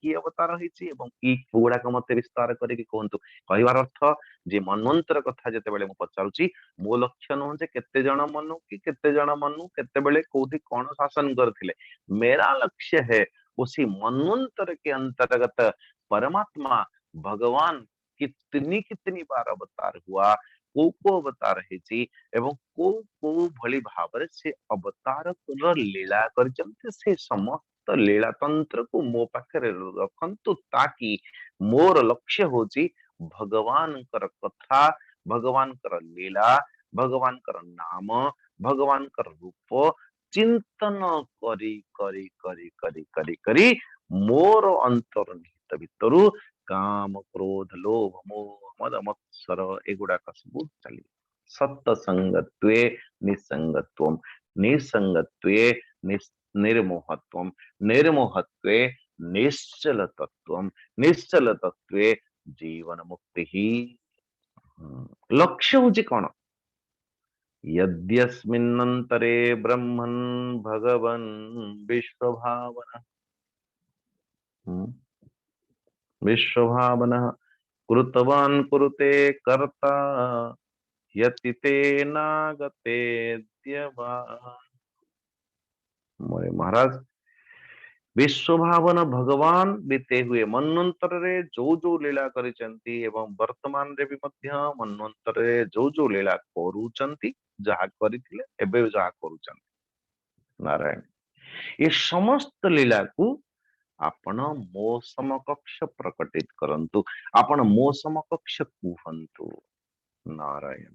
अवतार होइछि एवं ई गुडा को मते विस्तार करिक कहंतु। कहिवार अर्थ जे मन्वंतर कथा जते बेले मु पचारुची मो लक्ष्य न जे केते जण मनु कि केते जण मनु केते बेले कोठी कोन शासन करथिले, मेरा लक्ष्य है उसी मन्वंतर के अंतर्गत परमात्मा भगवान कितनी कितनी बार अवतार हुआ, को अवतार है एवं को भली भाव से अवतार लीला कर से समस्त तो लीला तंत्र को मो पाखे रखंतु ताकि मोर लक्ष्य होची भगवान कर कथा, भगवान कर लीला, भगवान कर नाम, भगवान कर रूप चिंतन करी करी करी करी करी करी मोर अंतर्निहित भितरु काम क्रोध लोभ मोह मद मत्सर एगुड़ा सब चली सत्संगत्वे निसंगत्वम निसंगत्वे निर्मोहत्वम निर्मोहत्वे निश्चल तत्व, निश्चल तत्वे जीवन मुक्ति ही। लक्ष्य हूँ कौन? यद्यस्मिन्नन्तरे ब्रह्मन् भगवन् विश्वभावनः, विश्वभावनः कृतवान् कुरुते कर्ता यति तेनागते द्यवा। मोरे महाराज, विश्वभावन भगवान बीते हुए मन्वंतर रे जो जो लीला करिसंती एवं वर्तमान रे भी मध्य मन्वंतर रे जो जो लीला करूचंती, जहा करिथिले एबे जहा करूचंती नारायण, ये समस्त लीला को आपण मो समकक्ष प्रकटित करंतु, आपण मो समकक्ष कुहंतु नारायण।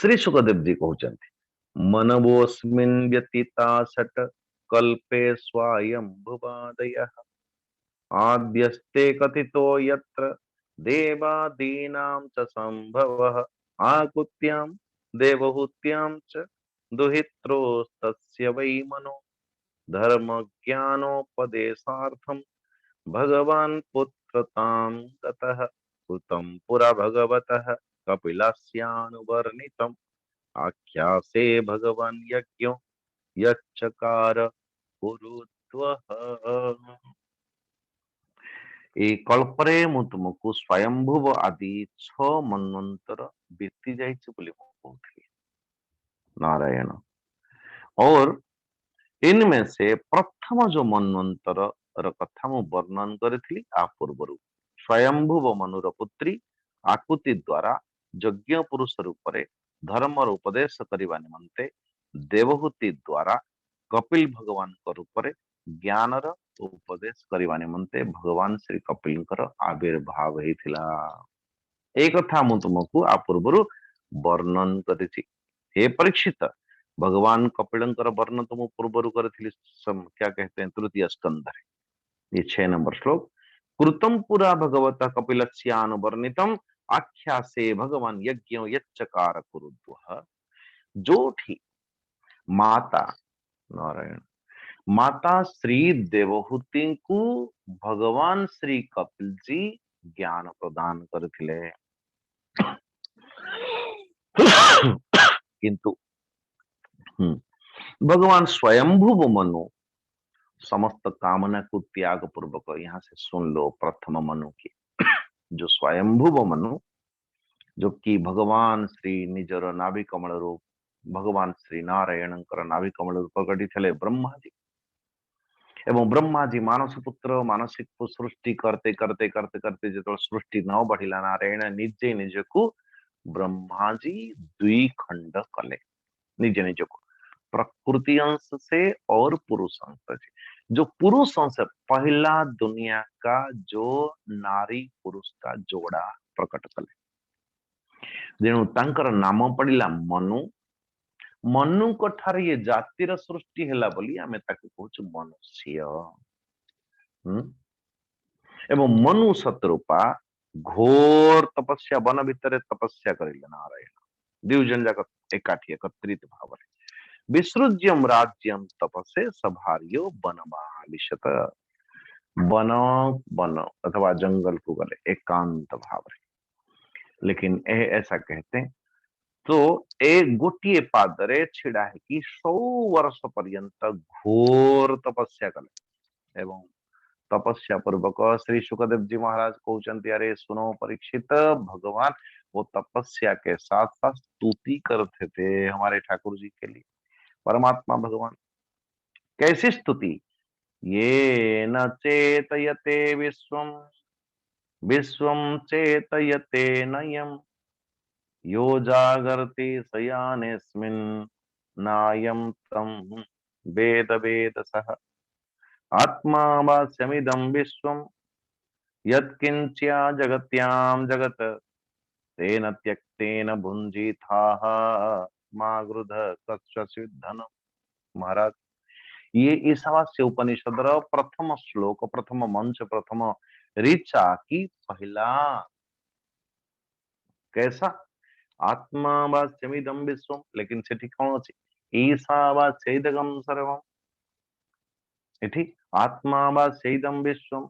श्री सुखदेव जी कहउचंती मनवोस्मिन् व्यतीता षट् कल्पे स्वायंभुवादयः आद्यस्ते कथितो यत्र देवादीनां च संभवः आकुत्यां देवहूत्यां च दुहित्रोस्तस्य वै मनो धर्म ज्ञानोपदेशार्थं भगवान् पुत्रतां गतः कृतं पुरा भगवतः कपिलस्यानुवर्णितम् आख्यासे भगवान यज्ञो यच्चकार कुरुत्वः। ए कल्परे मु तुमको स्वयंभुव आदि 6 मन्वंतर बीती जाइछ बोली मु कहथि नारायण। और इनमें से प्रथम जो मन्वंतर र कथा मु वर्णन करथिली आ पूर्वरु स्वयंभुव मनुर पुत्री आकुति द्वारा यज्ञ पुरुष रूपरे धर्मर उपदेश करने निमंते देवहूति द्वारा कपिल भगवान रूप ज्ञानर उपदेश करने निमंते भगवान श्री कपिल आविर्भाव होता। एक कथा मु तुमको आ पूर्व वर्णन करिछि। हे परीक्षित, भगवान कपिलंकर वर्णन तो मु पूर्व करी, क्या कहते हैं, तृतीय स्कंध ये 6 नंबर श्लोक। कृतम पुरा भगवत कपिलस्यानुवर्णितम आख्यासे भगवान यज्ञ यच्चकार कुरुद्वः। जो ठीक माता नारायण, माता श्री देवहूति को भगवान श्री कपिल जी ज्ञान प्रदान करथिले, किंतु भगवान स्वयंभुव मनु समस्त कामना को त्याग पूर्वक, यहां से सुन लो प्रथम मनु की, जो स्वयंभुव मनु जो कि भगवान श्री निजर नाभि कमल रूप भगवान श्री नारायण नाभि कमल रूप प्रकटी थे ब्रह्मा जी, एवं ब्रह्मा जी मानस पुत्र मानसिक सृष्टि करते करते करते करते जो सृष्टि न बढ़िला, नारायण निजे निज को ब्रह्मा जी दुई खंड कले, निजे निज को प्रकृति अंश से और पुरुष अंश से। जो पुरुष अंश पहला दुनिया का जो नारी पुरुष का जोड़ा प्रकट कले, जेणु तांकर नाम पड़िला मनु। मनु को ठार ये जातिर सृष्टि हैला बोली आमे ताके कहूछु मनुष्य। एवं मनु शत्रुपा घोर तपस्या वन भितर तपस्या करिले नारायण, दिवजन जाक एकाठी एकत्रित भाव विसृज्यम राज्यम तपसे सभार्यो वनमाविशत। वन वन अथवा जंगल को गले एकांत भाव, लेकिन ऐसा कहते हैं तो एक गोटे पादरे छिड़ा है कि 100 वर्ष पर्यंत घोर तपस्या कले। एवं तपस्या पूर्वक श्री सुखदेव जी महाराज कहते, अरे सुनो परीक्षित, भगवान वो तपस्या के साथ साथ स्तुति करते थे हमारे ठाकुर जी के लिए। परमात्मा भगवान कैसी स्तुति? ये न चेतयते विश्वम विश्वम चेतयते नयम यो जागर्ति शयानेस्मिन् नायं तं वेद वेदसः आत्मा वास्यमिदं विश्वं यत्किंच्या जगत्यां जगत् तेन त्यक्तेन भुञ्जीथाः मा गृध कस्यचित् धनम्। महाराज, ये ईशावास्य उपनिषद प्रथम श्लोक, प्रथम मंच, प्रथम ऋचा की पहला कैसा आत्मा वास्यमिदं विश्वम, लेकिन सेठी कौन अछि ईशावास्यैदगं सर्वम। एठी आत्मा बा सेदम विश्वम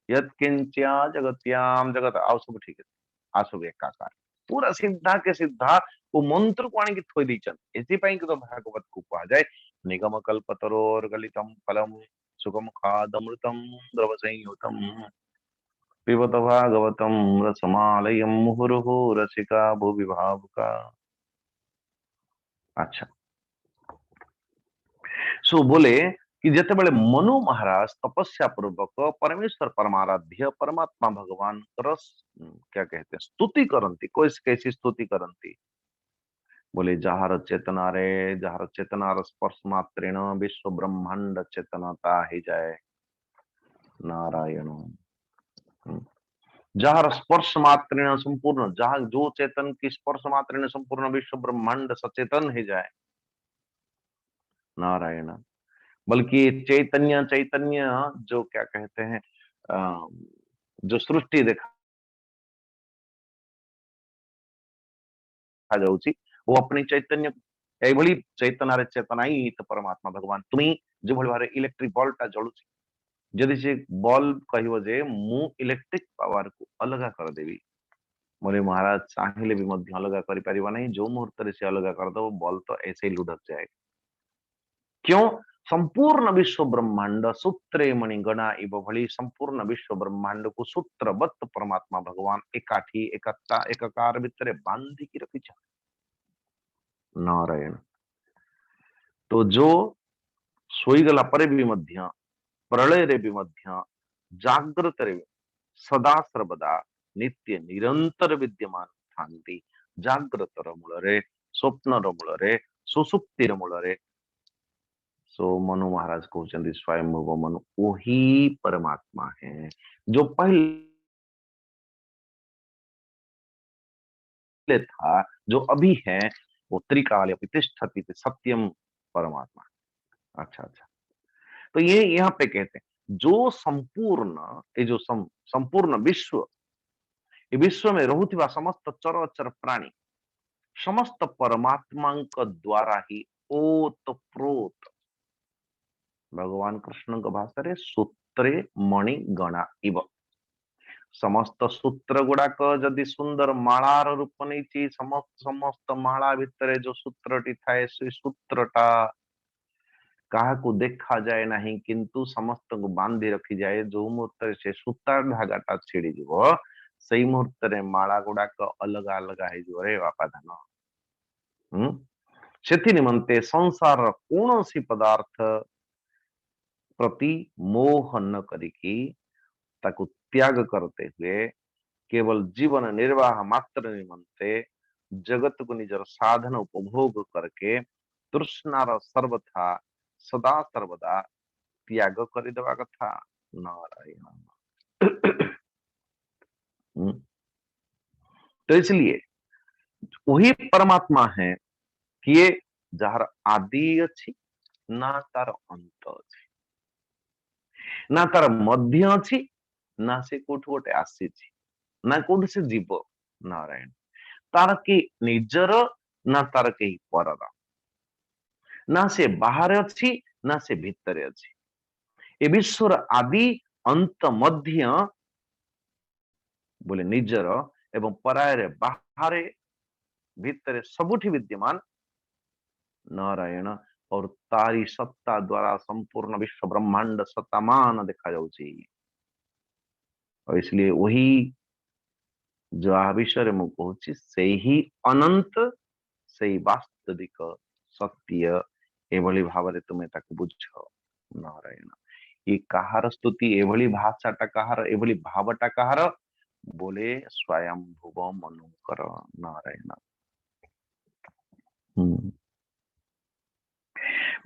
यत्किंच्या जगत्याम जगत आउ सब ठीक है आ सब एकाकार पूरा सीधा के सीधा वो मंत्र को आने की थोई दीचन एथि पई के तो भागवत को कहा जाए निगम कल्पतरोर गलितम फलम सुगम खादमृतम द्रव संयुतम पिबत भागवतम रसमालयम मुहुर्मुहु रसिका भुवि भावुका। अच्छा सो बोले कि जेतेबेले मनु महाराज तपस्या पूर्वक परमेश्वर परमाराध्य परमात्मा भगवान क्या कहते हैं स्तुति करंती कोई कैसी स्तुति करंती बोले जहार चेतनार स्पर्श मात्रेण विश्व ब्रह्मांड चेतनता ही जाए नारायण। जहार स्पर्श मात्रेण संपूर्ण जहां जो चेतन की स्पर्श मात्रेण संपूर्ण विश्व ब्रह्मांड सचेतन ही जाए नारायण। बल्कि चैतन्य चैतन्य जो क्या कहते हैं जो सृष्टि देखा जाउची वो अपनी चैतन्य एभली चैतनारे चेतनाई तो परमात्मा भगवान तुम्ही जो भली भारे इलेक्ट्रिक बल्बटा जळुची जदि से बल्ब कहबो जे मु इलेक्ट्रिक पावर को अलग कर देवी मोरे महाराज चाहिले भी मध्य अलग करि परिबा नहीं जो मुहूर्त रे से अलग कर दो बल्ब तो ऐसे ही लुढ़क जाए। क्यों संपूर्ण विश्व ब्रह्मांड सूत्रे मणिगणा इव भली संपूर्ण विश्व ब्रह्मांड को सूत्रबद्ध परमात्मा भगवान एकाठी एकता एकाकार भितरे बांधी की रखी नारायण। तो जो सोईगला परे भी मध्य प्रलय रे भी मध्य जागृत रे सदा सर्वदा नित्य निरंतर विद्यमान थांती जागृत मूल रे स्वप्न मूल रे सुसुप्तिर मूल रे। सो मनु महाराज कहते स्वयंभुव मनु वही परमात्मा है जो पहले था जो अभी है वो त्रिकाल तिष्ठति सत्यम परमात्मा। अच्छा अच्छा तो ये यहाँ पे कहते हैं जो संपूर्ण ये जो संपूर्ण विश्व ये विश्व में रहुथिबा समस्त चरचर प्राणी समस्त परमात्मा द्वारा ही ओत प्रोत भगवान कृष्ण का भाषा रे सूत्रे मणि गणा इव समस्त सूत्र गुड़ाक जदि सुंदर मालार रूप नहीं समस्त माला भितर जो सूत्रटी थाए से सूत्रटा काहाकू देखा जाए नहीं किंतु समस्त को बांधी रखी जाए जो मुहूर्त से सूता धागाटा छिड़ी जीव सही मुहूर्त रे माला गुड़ाक अलग अलग हो रे बापा धन से निमंते संसार कौन सी पदार्थ प्रति मोह न करिकी ताकू त्याग करते हुए केवल जीवन निर्वाह मात्र निमंते जगत को निजर साधन उपभोग करके तृष्णार सर्वथा सदा सर्वदा त्याग कर देवा कथा नारायण। तो इसलिए वही परमात्मा है कि ये जार आदि अच्छी ना तार अंत अच्छी ना तार मध्य अच्छी ना से कोठ गोटे आसी ना कोठ से जीव नारायण तार के निजर ना तार के परर ना से बाहर अच्छी ना से भितर अच्छी ए विश्वर आदि अंत मध्य बोले निजर एवं परायर बाहर भितर सबुठी विद्यमान नारायण और तारी सत्ता द्वारा संपूर्ण विश्व ब्रह्मांड सत्तामान देखा जाउची और इसलिए वही जो आ विषय मु कहूची से ही अनंत से वास्तविक सत्य एभली भाव रे तुमे ताकू बुझ नारायण ये कहार स्तुति एभली भाषाटा कहार एभली भावटा कहार बोले स्वयंभुव मनुकर नारायण।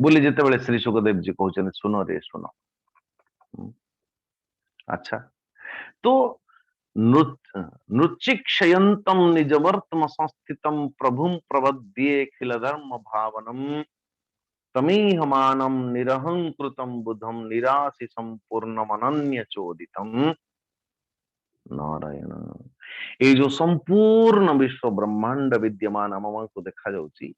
बोले जिते बड़े श्री सुखदेव जी कहते सुनो रे सुनो। अच्छा तो नृचिक्षयन्तम निजवर्तम संस्थितम प्रभुम प्रवद्ये खिल धर्म भावनम तमीहमानम निरहंकृतम बुद्धम निराशिषम पूर्णमनन्य चोदितम नारायण। ये जो संपूर्ण विश्व ब्रह्मांड विद्यमान आम को देखा जाउची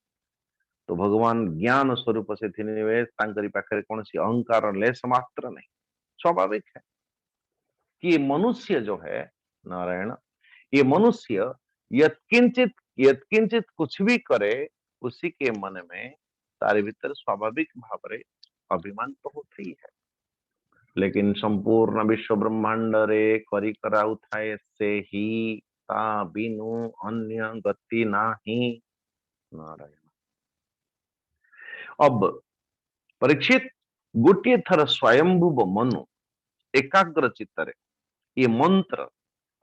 तो भगवान ज्ञान स्वरूप से थे तांकरी पाखरे कौन सी अहंकार लेस मात्र नहीं। स्वाभाविक है कि ये मनुष्य जो है नारायण, ये मनुष्य यत्किंचित कुछ भी करे उसी के मन में तारे भीतर स्वाभाविक भाव रे अभिमान तो होता ही है। लेकिन संपूर्ण विश्व ब्रह्मांड रे करी कराउ थाए से ही ता बिनु अन्य गति नाही। नारायण। अब परीक्षित गोटे थर स्वयंभुव मनु एकाग्र चित्तरे ये मंत्र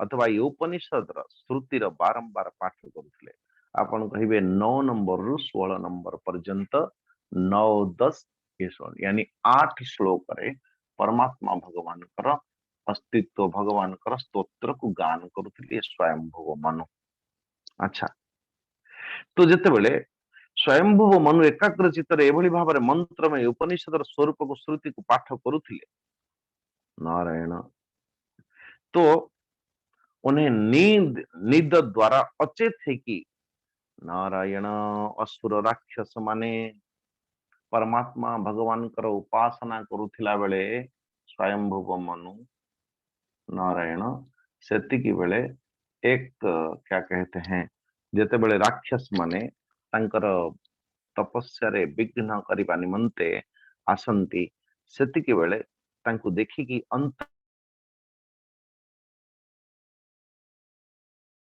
अथवा ये उपनिषद श्रुतिर बारंबार पाठ करुले। आपण कहिबे 9 नंबर रु 16 नंबर पर्यंत 9 10 यानी 8 श्लोक रे परमात्मा भगवान कर अस्तित्व भगवान कर स्तोत्र को गान करुले स्वयंभुव मनु। अच्छा, तो जेते बेले स्वयंभुव मनु एकाग्र चित्तरे एभली भाबरे मंत्र में उपनिषदर स्वरूप को श्रुति को पाठ करुथिले नारायण, तो उन्हें निद द्वारा अचेत है कि नारायण असुर राक्षस माने परमात्मा भगवान कर उपासना करुथिला बेले स्वयंभुव मनु नारायण सेतिकी बेले एक क्या कहते हैं जेते बेले राक्षस माने तांकर तपस्या रे विघ्न करिबा निमंते आसंती सेतिकी बेले तांकु देखि कि अंत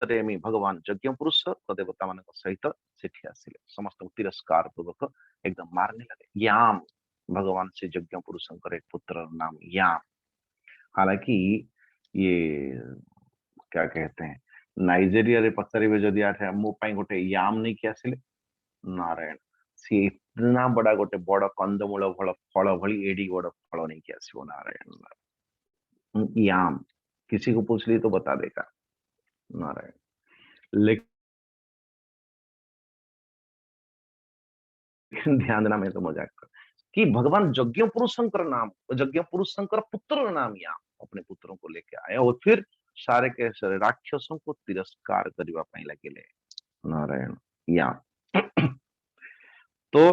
भगवान यज्ञ पुरुष देवता मान सहित सेठी आसिले समस्त तिरस्कार पूर्वक एकदम मारने लगे। याम भगवान से यज्ञ पुरुष एक पुत्र नाम याम। हालांकि ये क्या कहते हैं नाइजेरिया रे पचारे जदि आठे मो पाई गोटे याम नहीं कि आसिले नारायण सी इतना बड़ा गोटे बड़ कंदमूल फल भली एडी बड़ फल नहीं कि आसिबो नारायण। याम किसी को पूछ ली तो बता देगा नारायण। लेकिन ध्यान देना, मैं तो मजाक कर कि भगवान यज्ञ पुरुषंकर नाम यज्ञ पुरुषंकर पुत्र नाम याम अपने पुत्रों को लेके आए और फिर सारे के सारे राक्षसों को तिरस्कार करवा पाई लगे नारायण याम। तो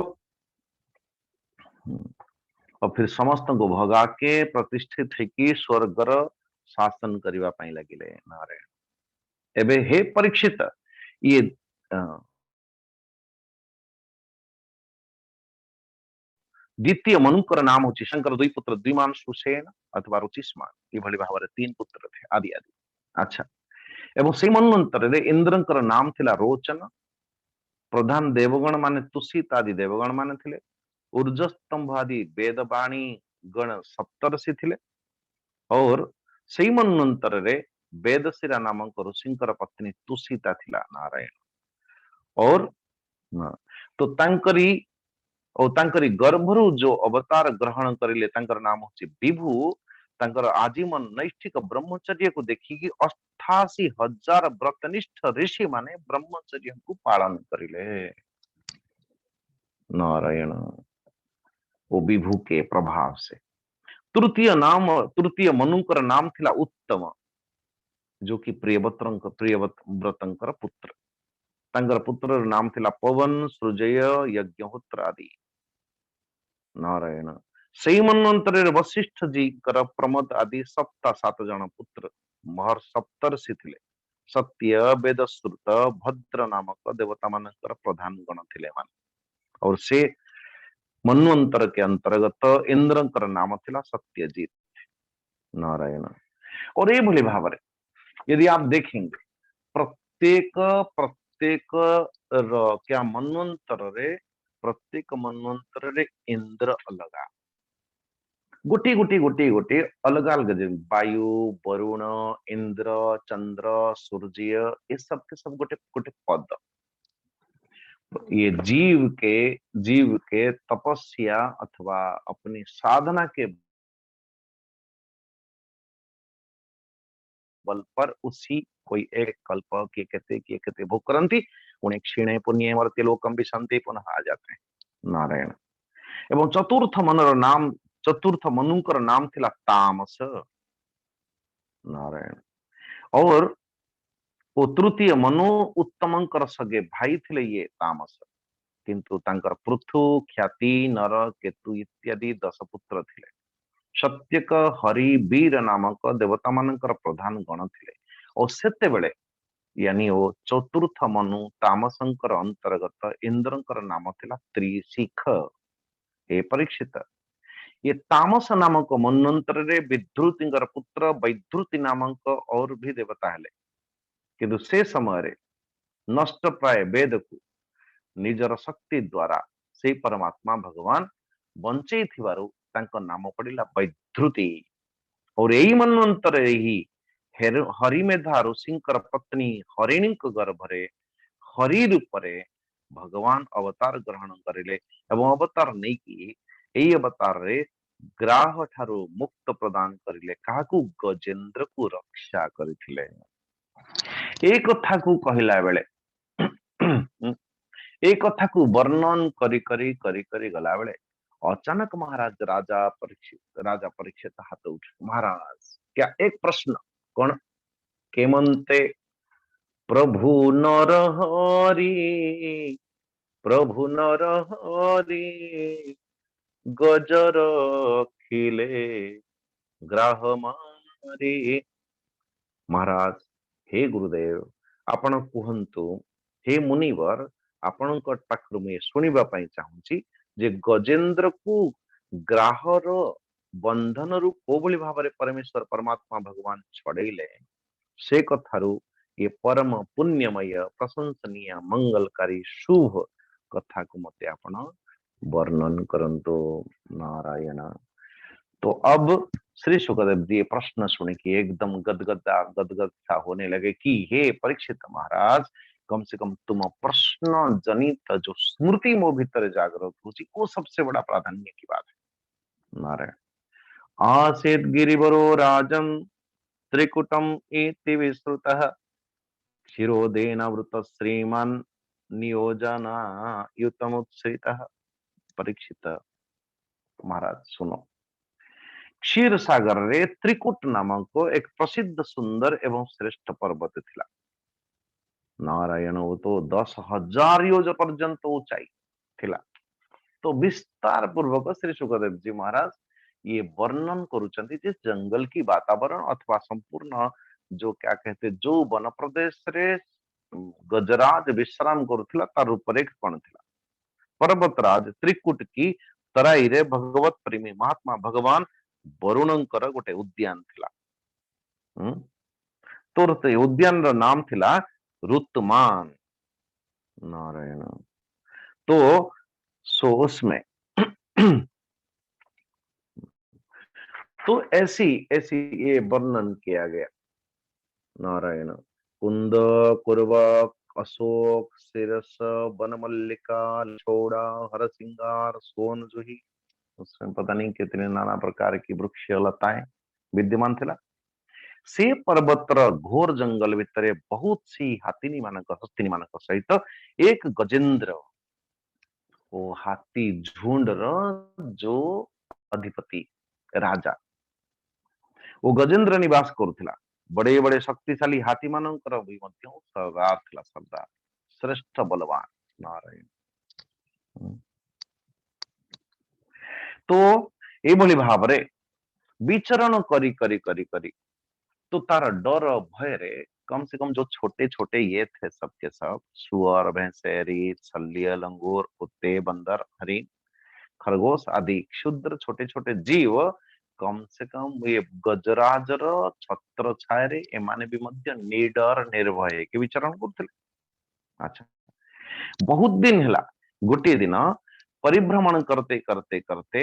और फिर समस्त को भगा के प्रतिष्ठित है कि स्वर्गर शासन करवा पाई लगे नारायण। एबे हे परीक्षित ये द्वितीय मनुकर नाम होची शंकर दुई पुत्र द्विमान सुसेन अथवा रुचिस्मान ये भली भाव 3 पुत्र थे आदि आदि। अच्छा, एवं से मन्वंतर रे इंद्रंकर नाम थिला रोचन प्रधान देवगण माने तुषित आदि देवगण माने थिले ऊर्जस्तंभ आदि वेदवाणी गण सप्तर्षि थिले और से मन्वंतर रे वेदशिरा नामक ऋषिंकर पत्नी तुषिता थिला नारायण। और तो तांकरी और तांकरी गर्भरु जो अवतार ग्रहण करिले तांकर नाम होची विभु तांकर आजीवन नैष्ठिक ब्रह्मचर्य को देखिकी 88,000 व्रतनिष्ठ ऋषि माने ब्रह्मचर्य को पालन करिले नारायण वो विभु के प्रभाव से। तृतीय मनुकर नाम थिला उत्तम जो कि प्रियव्रतंकर पुत्र तांकर पुत्र नाम थिला पवन सृजय यज्ञहोत्र आदि नारायण। से मन्वंतर वशिष्ठ जी कर प्रमद आदि 7 जन पुत्र महर सप्तर्षि थिले सत्य वेदश्रुत भद्र नामक देवता मानकर प्रधान गण थिले माने। और से मन्वंतर के अंतर्गत इंद्रंकर नाम थिला सत्यजीत नारायण। और ये भली भाव यदि आप देखेंगे प्रत्येक क्या मन्वंतर रे प्रत्येक मन्वंतर रे इंद्र अलगा गोटी अलग अलग वायु वरुण इंद्र चंद्र सूर्य ये सब के सब गोटे गोटे पद ये जीव के तपस्या अथवा अपनी साधना के बल पर उसी कोई एक कल्प के कहते भोग करंती उन्हें क्षीणे पुण्य मर्त्य लोकम भी शांति पुनः आ जाते हैं नारायण। एवं चतुर्थ मनुकर नाम थिला तामस नारायण। और वो तृतीय मनु उत्तमंकर सगे भाई थिले ये तामस किंतु तांकर पृथु ख्याति नर केतु इत्यादि 10 पुत्र थिले। सत्यक हरि वीर नामक देवता मानकर प्रधान गण थिले और सेते बेले यानी ओ चतुर्थ मनु तामसंकर अंतर्गत इंद्रंकर नाम थिला त्रिशिख। हे परीक्षित, ये तामस नामक मन्वंतर रे विद्रुतिंकर पुत्र वैद्रुति नामक और भी देवता हेले, किंतु से समय रे नष्ट प्राय वेद को निजर शक्ति द्वारा से परमात्मा भगवान बंचई थिबारु तांको नाम पड़िला वैद्रुति। और यही मन्वंतर ही हरिमेधा ऋषिंकर पत्नी हरिणी गर्भरे हरि रूपरे भगवान अवतार ग्रहण करिले एवं अवतार नहीं कि एई अवतार रे ग्राह ठारू मुक्त प्रदान करिले काहाकू गजेंद्र को रक्षा करिथिले। एक कथा को कहला बेले एक कथा को वर्णन करी करी करी करी गला बेले अचानक महाराज राजा परीक्षित हाथ उठ, महाराज क्या एक प्रश्न कौन केमंते प्रभु नरहरि गजर खिले ग्राह मारी। महाराज हे गुरुदेव आपण कहंतु, हे मुनिवर आपण पाखरु मैं सुनिबा पई चाहूची जे गजेंद्र को ग्राहर बंधन रु कोबली भाबरे परमेश्वर परमात्मा भगवान छड़ेले से कथारु ये परम पुण्यमय प्रशंसनीय मंगलकारी शुभ कथा को मते आपण वर्णन करंतो। नारायण। तो अब श्री सुखदेव जी प्रश्न सुन के एकदम गदगद सा होने लगे कि हे परीक्षित महाराज, कम से कम तुम प्रश्न जनित जो स्मृति मो भीतर जागृत होची वो सबसे बड़ा प्राधान्य की बात है। नारायण। आसेत गिरिवरो राजन त्रिकुटम इति विश्रुतः क्षीरोदेनावृत श्रीमान नियोजना युतमुत्सृतः। परीक्षित महाराज सुनो, क्षीर सागर रे त्रिकुट नामक एक प्रसिद्ध सुंदर एवं श्रेष्ठ पर्वत थिला। नारायण। वो तो 10,000 योज पर्यंत ऊंचाई थिला। तो विस्तार पूर्वक श्री सुखदेव जी महाराज ये वर्णन करुचंती जिस जंगल की वातावरण अथवा संपूर्ण जो क्या कहते जो वन प्रदेश रे गजराज विश्राम करुथिला तार रूपरेख कौन थिला। पर्वतराज त्रिकुट की तराई रे भगवत प्रेमी महात्मा भगवान वरुणंकर गोटे उद्यान थिला। तो उद्यान रो नाम थिला ऋतुमान। नारायण। तो सो उसमें तो ऐसी ऐसी ये वर्णन किया गया। नारायण। कुंद कुर्वक अशोक शिरस बनमल्लिका छोड़ा हर सिंगार सोन जुही, उसमें पता नहीं कितने नाना प्रकार की वृक्ष लताएं विद्यमान थिला। से पर्वतर घोर जंगल भितर बहुत सी हाथी मानक हस्तिनी मानक सहित एक गजेंद्र वो हाथी झुंड जो अधिपति राजा वो गजेंद्र निवास करुथिला। बड़े बड़े शक्तिशाली हाथी मानकर भी मध्य सरदार थिला, सरदार श्रेष्ठ बलवान। नारायण। तो एभली भावरे विचरण करी करी करी करी तो तार डर भय रे कम से कम जो छोटे छोटे ये थे सबके सब सुअर भैंसे रीछ शल्य लंगूर कुत्ते बंदर हरिण खरगोश आदि क्षुद्र छोटे छोटे जीव कम से कम ये गजराजर छत्र छाया रे एमाने भी मध्य निडर निर्भय के विचरण करथिले। अच्छा, बहुत दिन हला गोटे दिन परिभ्रमण करते करते करते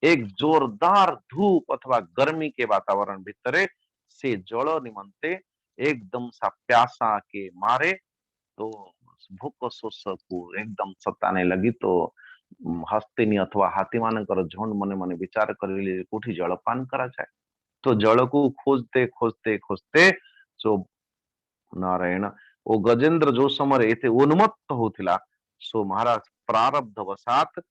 एक जोरदार धूप अथवा गर्मी के वातावरण भितरे से जल निमंते एकदम सा प्यासा के मारे तो भूख शोष को एकदम सताने लगी। तो हस्तिनी अथवा हाथी मानकर झुंड मने मने विचार करिले कोठी जलपान करा जाए। तो जल को खोजते खोजते खोजते सो नारायण वो गजेंद्र जो समय एते उन्मत्त होथिला सो महाराज प्रारब्ध वसात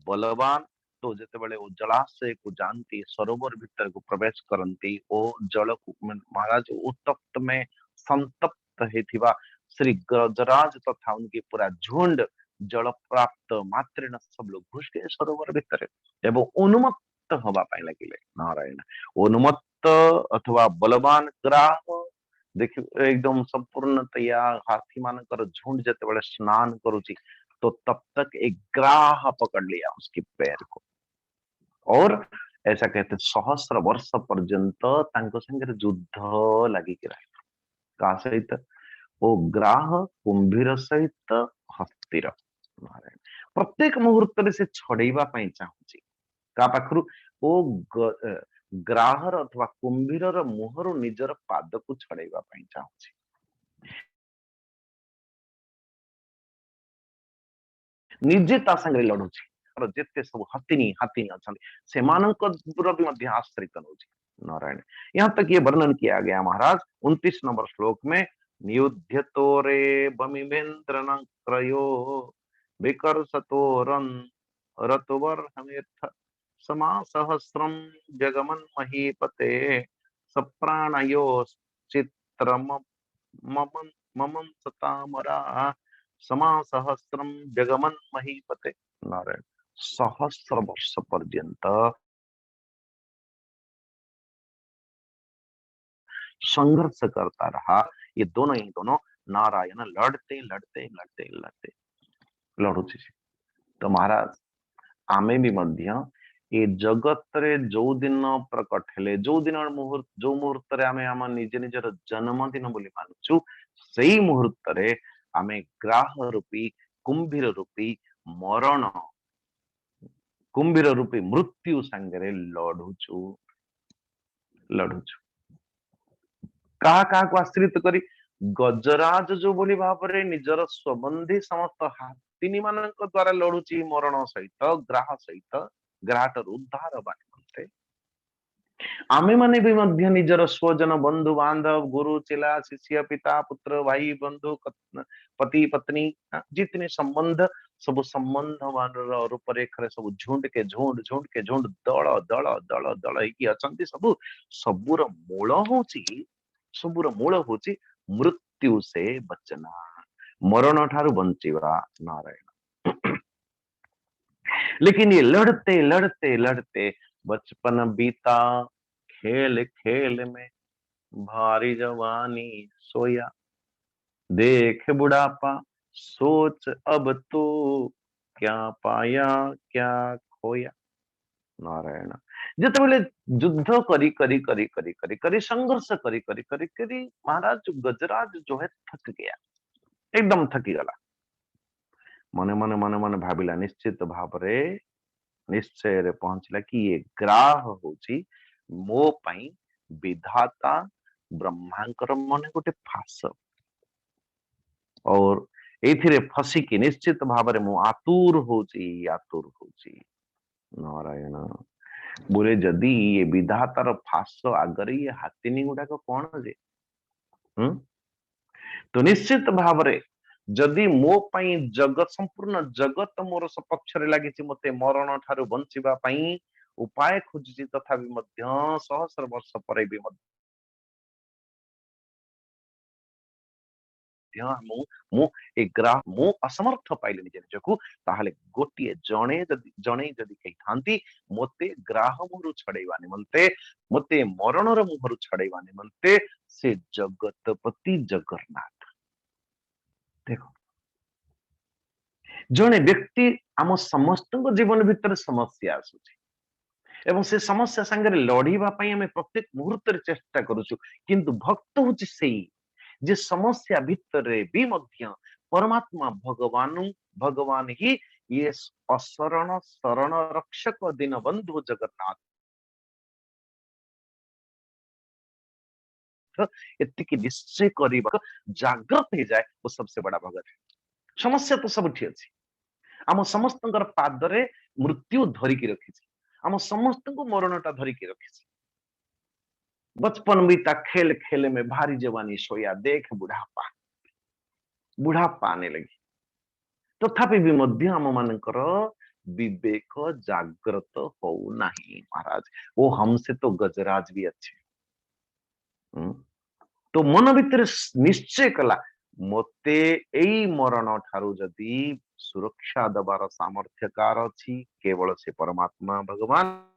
बलवान तो जेते बड़े वो जलाशय को जानती सरोवर भीतर को प्रवेश करंती ओ जल को महाराज उत्तप्त में संतप्त हेथिबा श्री गजराज तथा उनकी पूरा झुंड जल प्राप्त मात्रेण सब लोग घुस गए सरोवर भितर एवं उन्मत्त हवा पाई लगिले। नारायण उन्मत्त अथवा बलवान ग्राह देख एकदम संपूर्णतया हाथी मानकर झुंड जते स्नान करुची तो तब तक एक ग्राह पकड़ लिया उसके पैर को और ऐसा कहते सहस्र वर्ष पर्यंत तांको संगे युद्ध लगी का सहित वो ग्राह कुंभीर सहित हस्तीर नारायण प्रत्येक मुहूर्त से छड़ेवा चाहूची का पाखरु वो ग्राहर अथवा कुंभीर मुहरु निजर पाद को छड़ेवा चाहूची निजे ता संगे लड़ुची और जिते सब हतिनी हतिनी अच्छा से भी आश्रित नौची नारायण यहाँ तक ये वर्णन किया गया महाराज 29 नंबर श्लोक में नियुध्यतो रे बमिमेन्द्र क्रयो विकर्षतोरन रतुवर्हमिथ समासहस्रम जगमन महीपते सप्राणयो चित्रम ममं सतामरा समासहस्रम जगमन महीपते नारायण सहस्र वर्ष पर्यंत संघर्ष करता रहा ये दोनों ही दोनों नारायण लड़ते लड़ते लड़ते लड़ते लड़ुची तो महाराज आमे भी मध्य ये जगत रे जो दिन प्रकट हेले जो दिन मुहूर्त जो मुहूर्त रे आमे आम निज निजर जन्मदिन बोली मानुचु सेई मुहूर्त रे आमे ग्राह रूपी कुंभीर रूपी मरण कुंभीर रूपी मृत्यु संगे लड़ुचु लड़ुचु क्या आश्रित करी गजराज जो बोली भाव रे निजर स्वबंधी समस्त हाथिनी मान द्वारा लड़ुची मरण सहित ग्राहटर उद्धार बाटे आमे माने भी मध्य निजर स्वजन बंधु बांधव गुरु चेला शिष्य पिता पुत्र भाई बंधु पति पत्नी जितने संबंध सब संबंध रूपरेखा सब झुंड के झुंड दल दल दल दल अचंती सबूर मूल होची मृत्यु से बचना मरण ठारू बंचिवा नारायण लेकिन ये लड़ते लड़ते लड़ते बचपन बीता खेल खेल में भारी जवानी सोया देख बुढ़ापा सोच अब तो क्या पाया क्या खोया नारायण जिते बेले युद्ध करी करी करी करी करी करी संघर्ष करी करी करी करी महाराज गजराज जो है थक गया एकदम थकी गला मने मने मने मने भाविला निश्चित भाव रे निश्चय रे पहुंचला कि ये ग्राह होची मो पाई विधाता ब्रह्मांकर मने गोटे फास और एथिरे फसिकी निश्चित भाव रे मो आतुर होची नारायण बोले जदि ये विधातार फास आगरे ये हाथिनी गुड़ाक कौन जे तो निश्चित भाव रे जदि मो पाई जगत संपूर्ण जगत मोर सपक्ष रे लागिछि मते मरण ठारू बंचिबा पाई उपाय खोजिछि तथापि मध्य सहस्र वर्ष परे भी मध्य मु एक ग्राह मु असमर्थ पाइले निज निजकु ताहले गोटिए जणे जदि कहि थांती मते ग्राह मुहरु छड़ेवा निमंते मते मरणर मुहरु छड़ेवा निमंते से जगतपति जगन्नाथ देखो जने व्यक्ति आम समस्त जीवन भितर समस्या आसुची एवं से समस्या संगे लड़ीबा पई हमें प्रत्येक मुहूर्त रे चेष्टा करूछु किंतु भक्त होची सेई जे समस्या भितर भी मध्य परमात्मा भगवान ही ये अशरण शरण रक्षक दिन बंधु जगन्नाथ एतिकी निश्चय करिबा जागृत हो जाए वो सबसे बड़ा भगत है समस्या तो सबठी अछि आम समस्तंकर पादरे मृत्यु धरिकी रखिछि आम समस्त को मरणटा धरिकी रखिछि बचपन बीता खेल खेल में भारी जवानी सोया देख बुढ़ापा आने लगी तथापि भी मध्य आम मानकर विवेक जागृत हो नहीं महाराज वो हमसे तो गजराज भी अच्छे तो मन भीतर निश्चय कला मते एई मरण ठारू जदि सुरक्षा दबार सामर्थ्यकार अच्छी केवल से परमात्मा भगवान।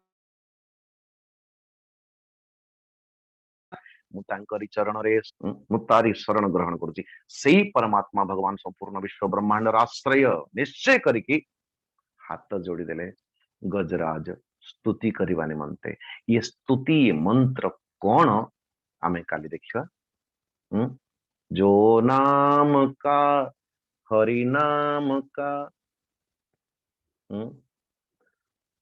मुतांकरी चरण रे मुतारी शरण ग्रहण करुची सेही परमात्मा भगवान संपूर्ण विश्व ब्रह्मांड आश्रय निश्चय करिकी हाथ जोड़ी देले गजराज स्तुति करवा निमंते। ये स्तुति ये मंत्र कौन आमे काली देखिवा। जो नाम का हरि नाम का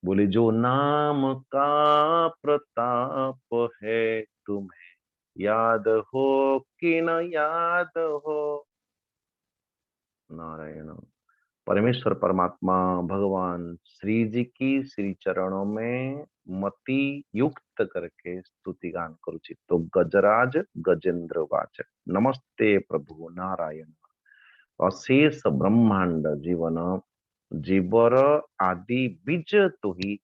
बोले जो नाम का प्रताप है तुम्हें याद हो कि न याद हो। नारायण परमेश्वर परमात्मा भगवान श्री जी की श्री चरणों में मति युक्त करके स्तुति गान करुची। तो गजराज गजेंद्र वाच नमस्ते प्रभु नारायण अशेष ब्रह्मांड जीवन जीवर आदि बीज तुही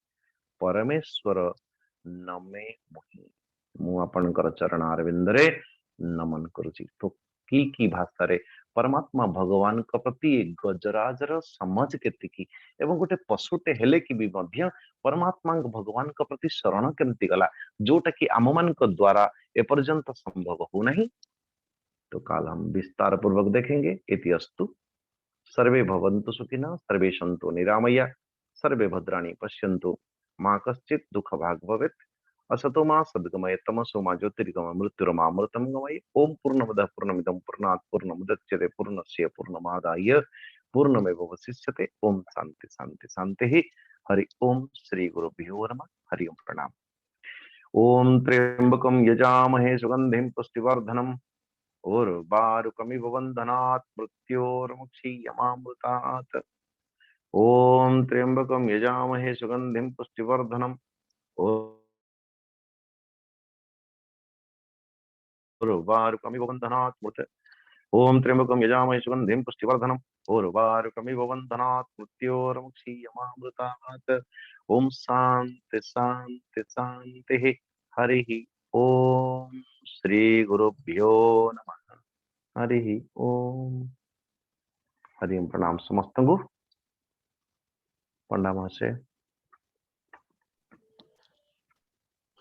परमेश्वर नमे मुहि मु आपनकर चरण अरविंद रे नमन करुची। तो की भाषा रे परमात्मा भगवान का प्रति गजराज र समझ केतिकी एवं गोटे पशुटे हेले कि भी मध्य परमात्मा भगवान का प्रति शरण केमती गला जोटा कि आम मान द्वारा एपर्यंत संभव हो नहीं। तो काल हम विस्तार पूर्वक देखेंगे। इति अस्तु सर्वे भवन्तु सुखिनः सर्वे सन्तु निरामया सर्वे भद्राणि पश्यन्तु मा कश्चित् दुःख भाग् भवेत् असतो मा सद्गमय तमसो मा ज्योतिर्गमय मृत्युर्मामृतं गमय। ओम पूर्णमदः पूर्णमिदं पूर्णात् पूर्णमुदच्यते पूर्णस्य पूर्णमादाय पूर्णमेवावशिष्यते। ओम शांति शांति शांति। हरि ओम श्री गुरुभ्यो नमः। हरि ओम प्रणाम। ओम त्र्यंबकं यजामहे सुगंधिं पुष्टिवर्धनम् उर्वारुकमिव बन्धनात् मृत्योर्मुक्षीयमामृतात्। ओम त्र्यंबकं यजामहे सुगंधिं पुष्टिवर्धनम् उर्वारुकमिव बन्धनात् ओम त्र्यंबकं यजामहे सुगंधिं पुष्टिवर्धनम् उर्वारुकमिव बन्धनात् मृत्योर्मुक्षीयमामृतात्। ओम शांति शांति शांति। हरि ओम श्री गुरुभ्यो नमः। हरि ओम। हरि ओम प्रणाम समस्त को। पंडा महाशय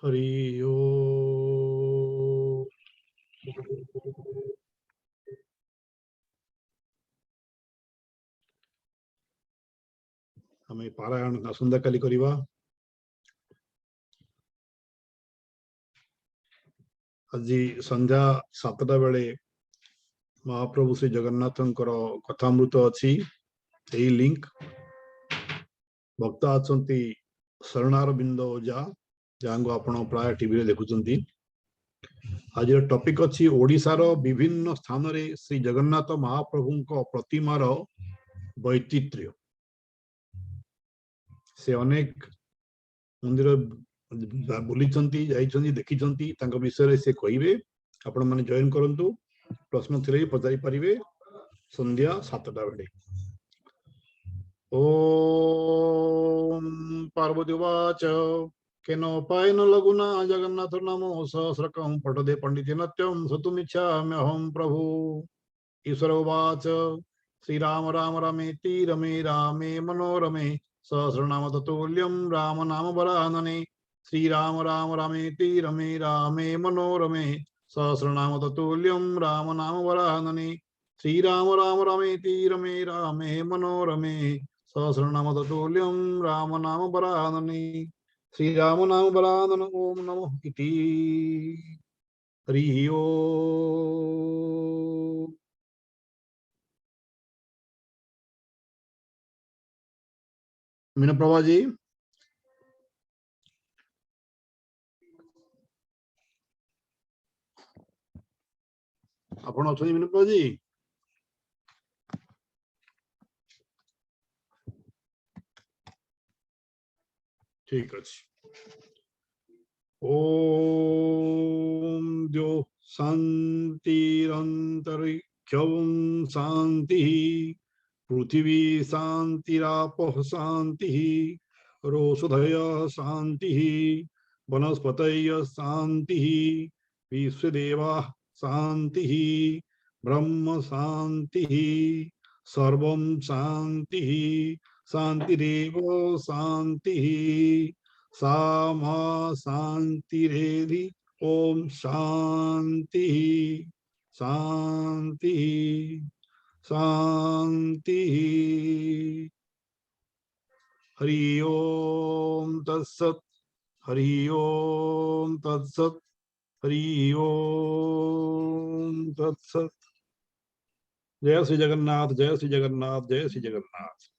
हरि ओम। हमें पारायण आसंता काली करिवा। आज संध्या 7टा बेले महाप्रभु श्री जगन्नाथंकर कथामृत अच्छी यही लिंक भक्त आछंती शरणारविंद ओझा जहाँ को आपण प्राय टीवी रे देखुचंती। आज टॉपिक अच्छी ओडिशार विभिन्न स्थान रे श्री जगन्नाथ महाप्रभु प्रतिमार वैचित्र्य। से अनेक मंदिर बुलीचंती जाइचंती देखिचंती तांको विषय रे से कहिबे। आपण माने जॉइन करंतु प्रश्न थिले पचारि परिबे संध्या 7टा बेले। ओम पार्वती उवाच केनोपायेन लघुना जगन्नाथ नामो सहस्रकं पठदे पंडिते नत्यं सतुमिच्छाम्यहं प्रभु। ईश्वर उवाच श्रीराम राम रामेति रमे रामे मनोरमे सहस्रनाम ततुल्यं राम नाम वरानने। श्रीराम राम रामेति रमे रामे मनोरमे सहस्रनाम ततुल्यं राम नाम वरानने। श्रीराम राम रामेति रमे रामे मनोरमे सहस्रनाम ततुल्यं राम नाम वरानने। श्रीराम नाम वरानन। ओम नमो इति। हरि ओम। मीना प्रभा जी आपण अछनी। मीना प्रभा जी ठीक अच्छे। ओम द्यो शांतिरंतरिक्षं शांति पृथिवी शांतिरापः शांति रोषधय शांति वनस्पतय शांति विश्वदेवा शांति ब्रह्म शांति सर्वं शान्तिः शान्तिरेव शान्तिः सा मा शान्तिरेधि ओम शांति शांति शांति। हरि ओम तत्सत हरि ओम तत्सत हरि ओम तत्सत। जय श्री जगन्नाथ जय श्री जगन्नाथ जय श्री जगन्नाथ।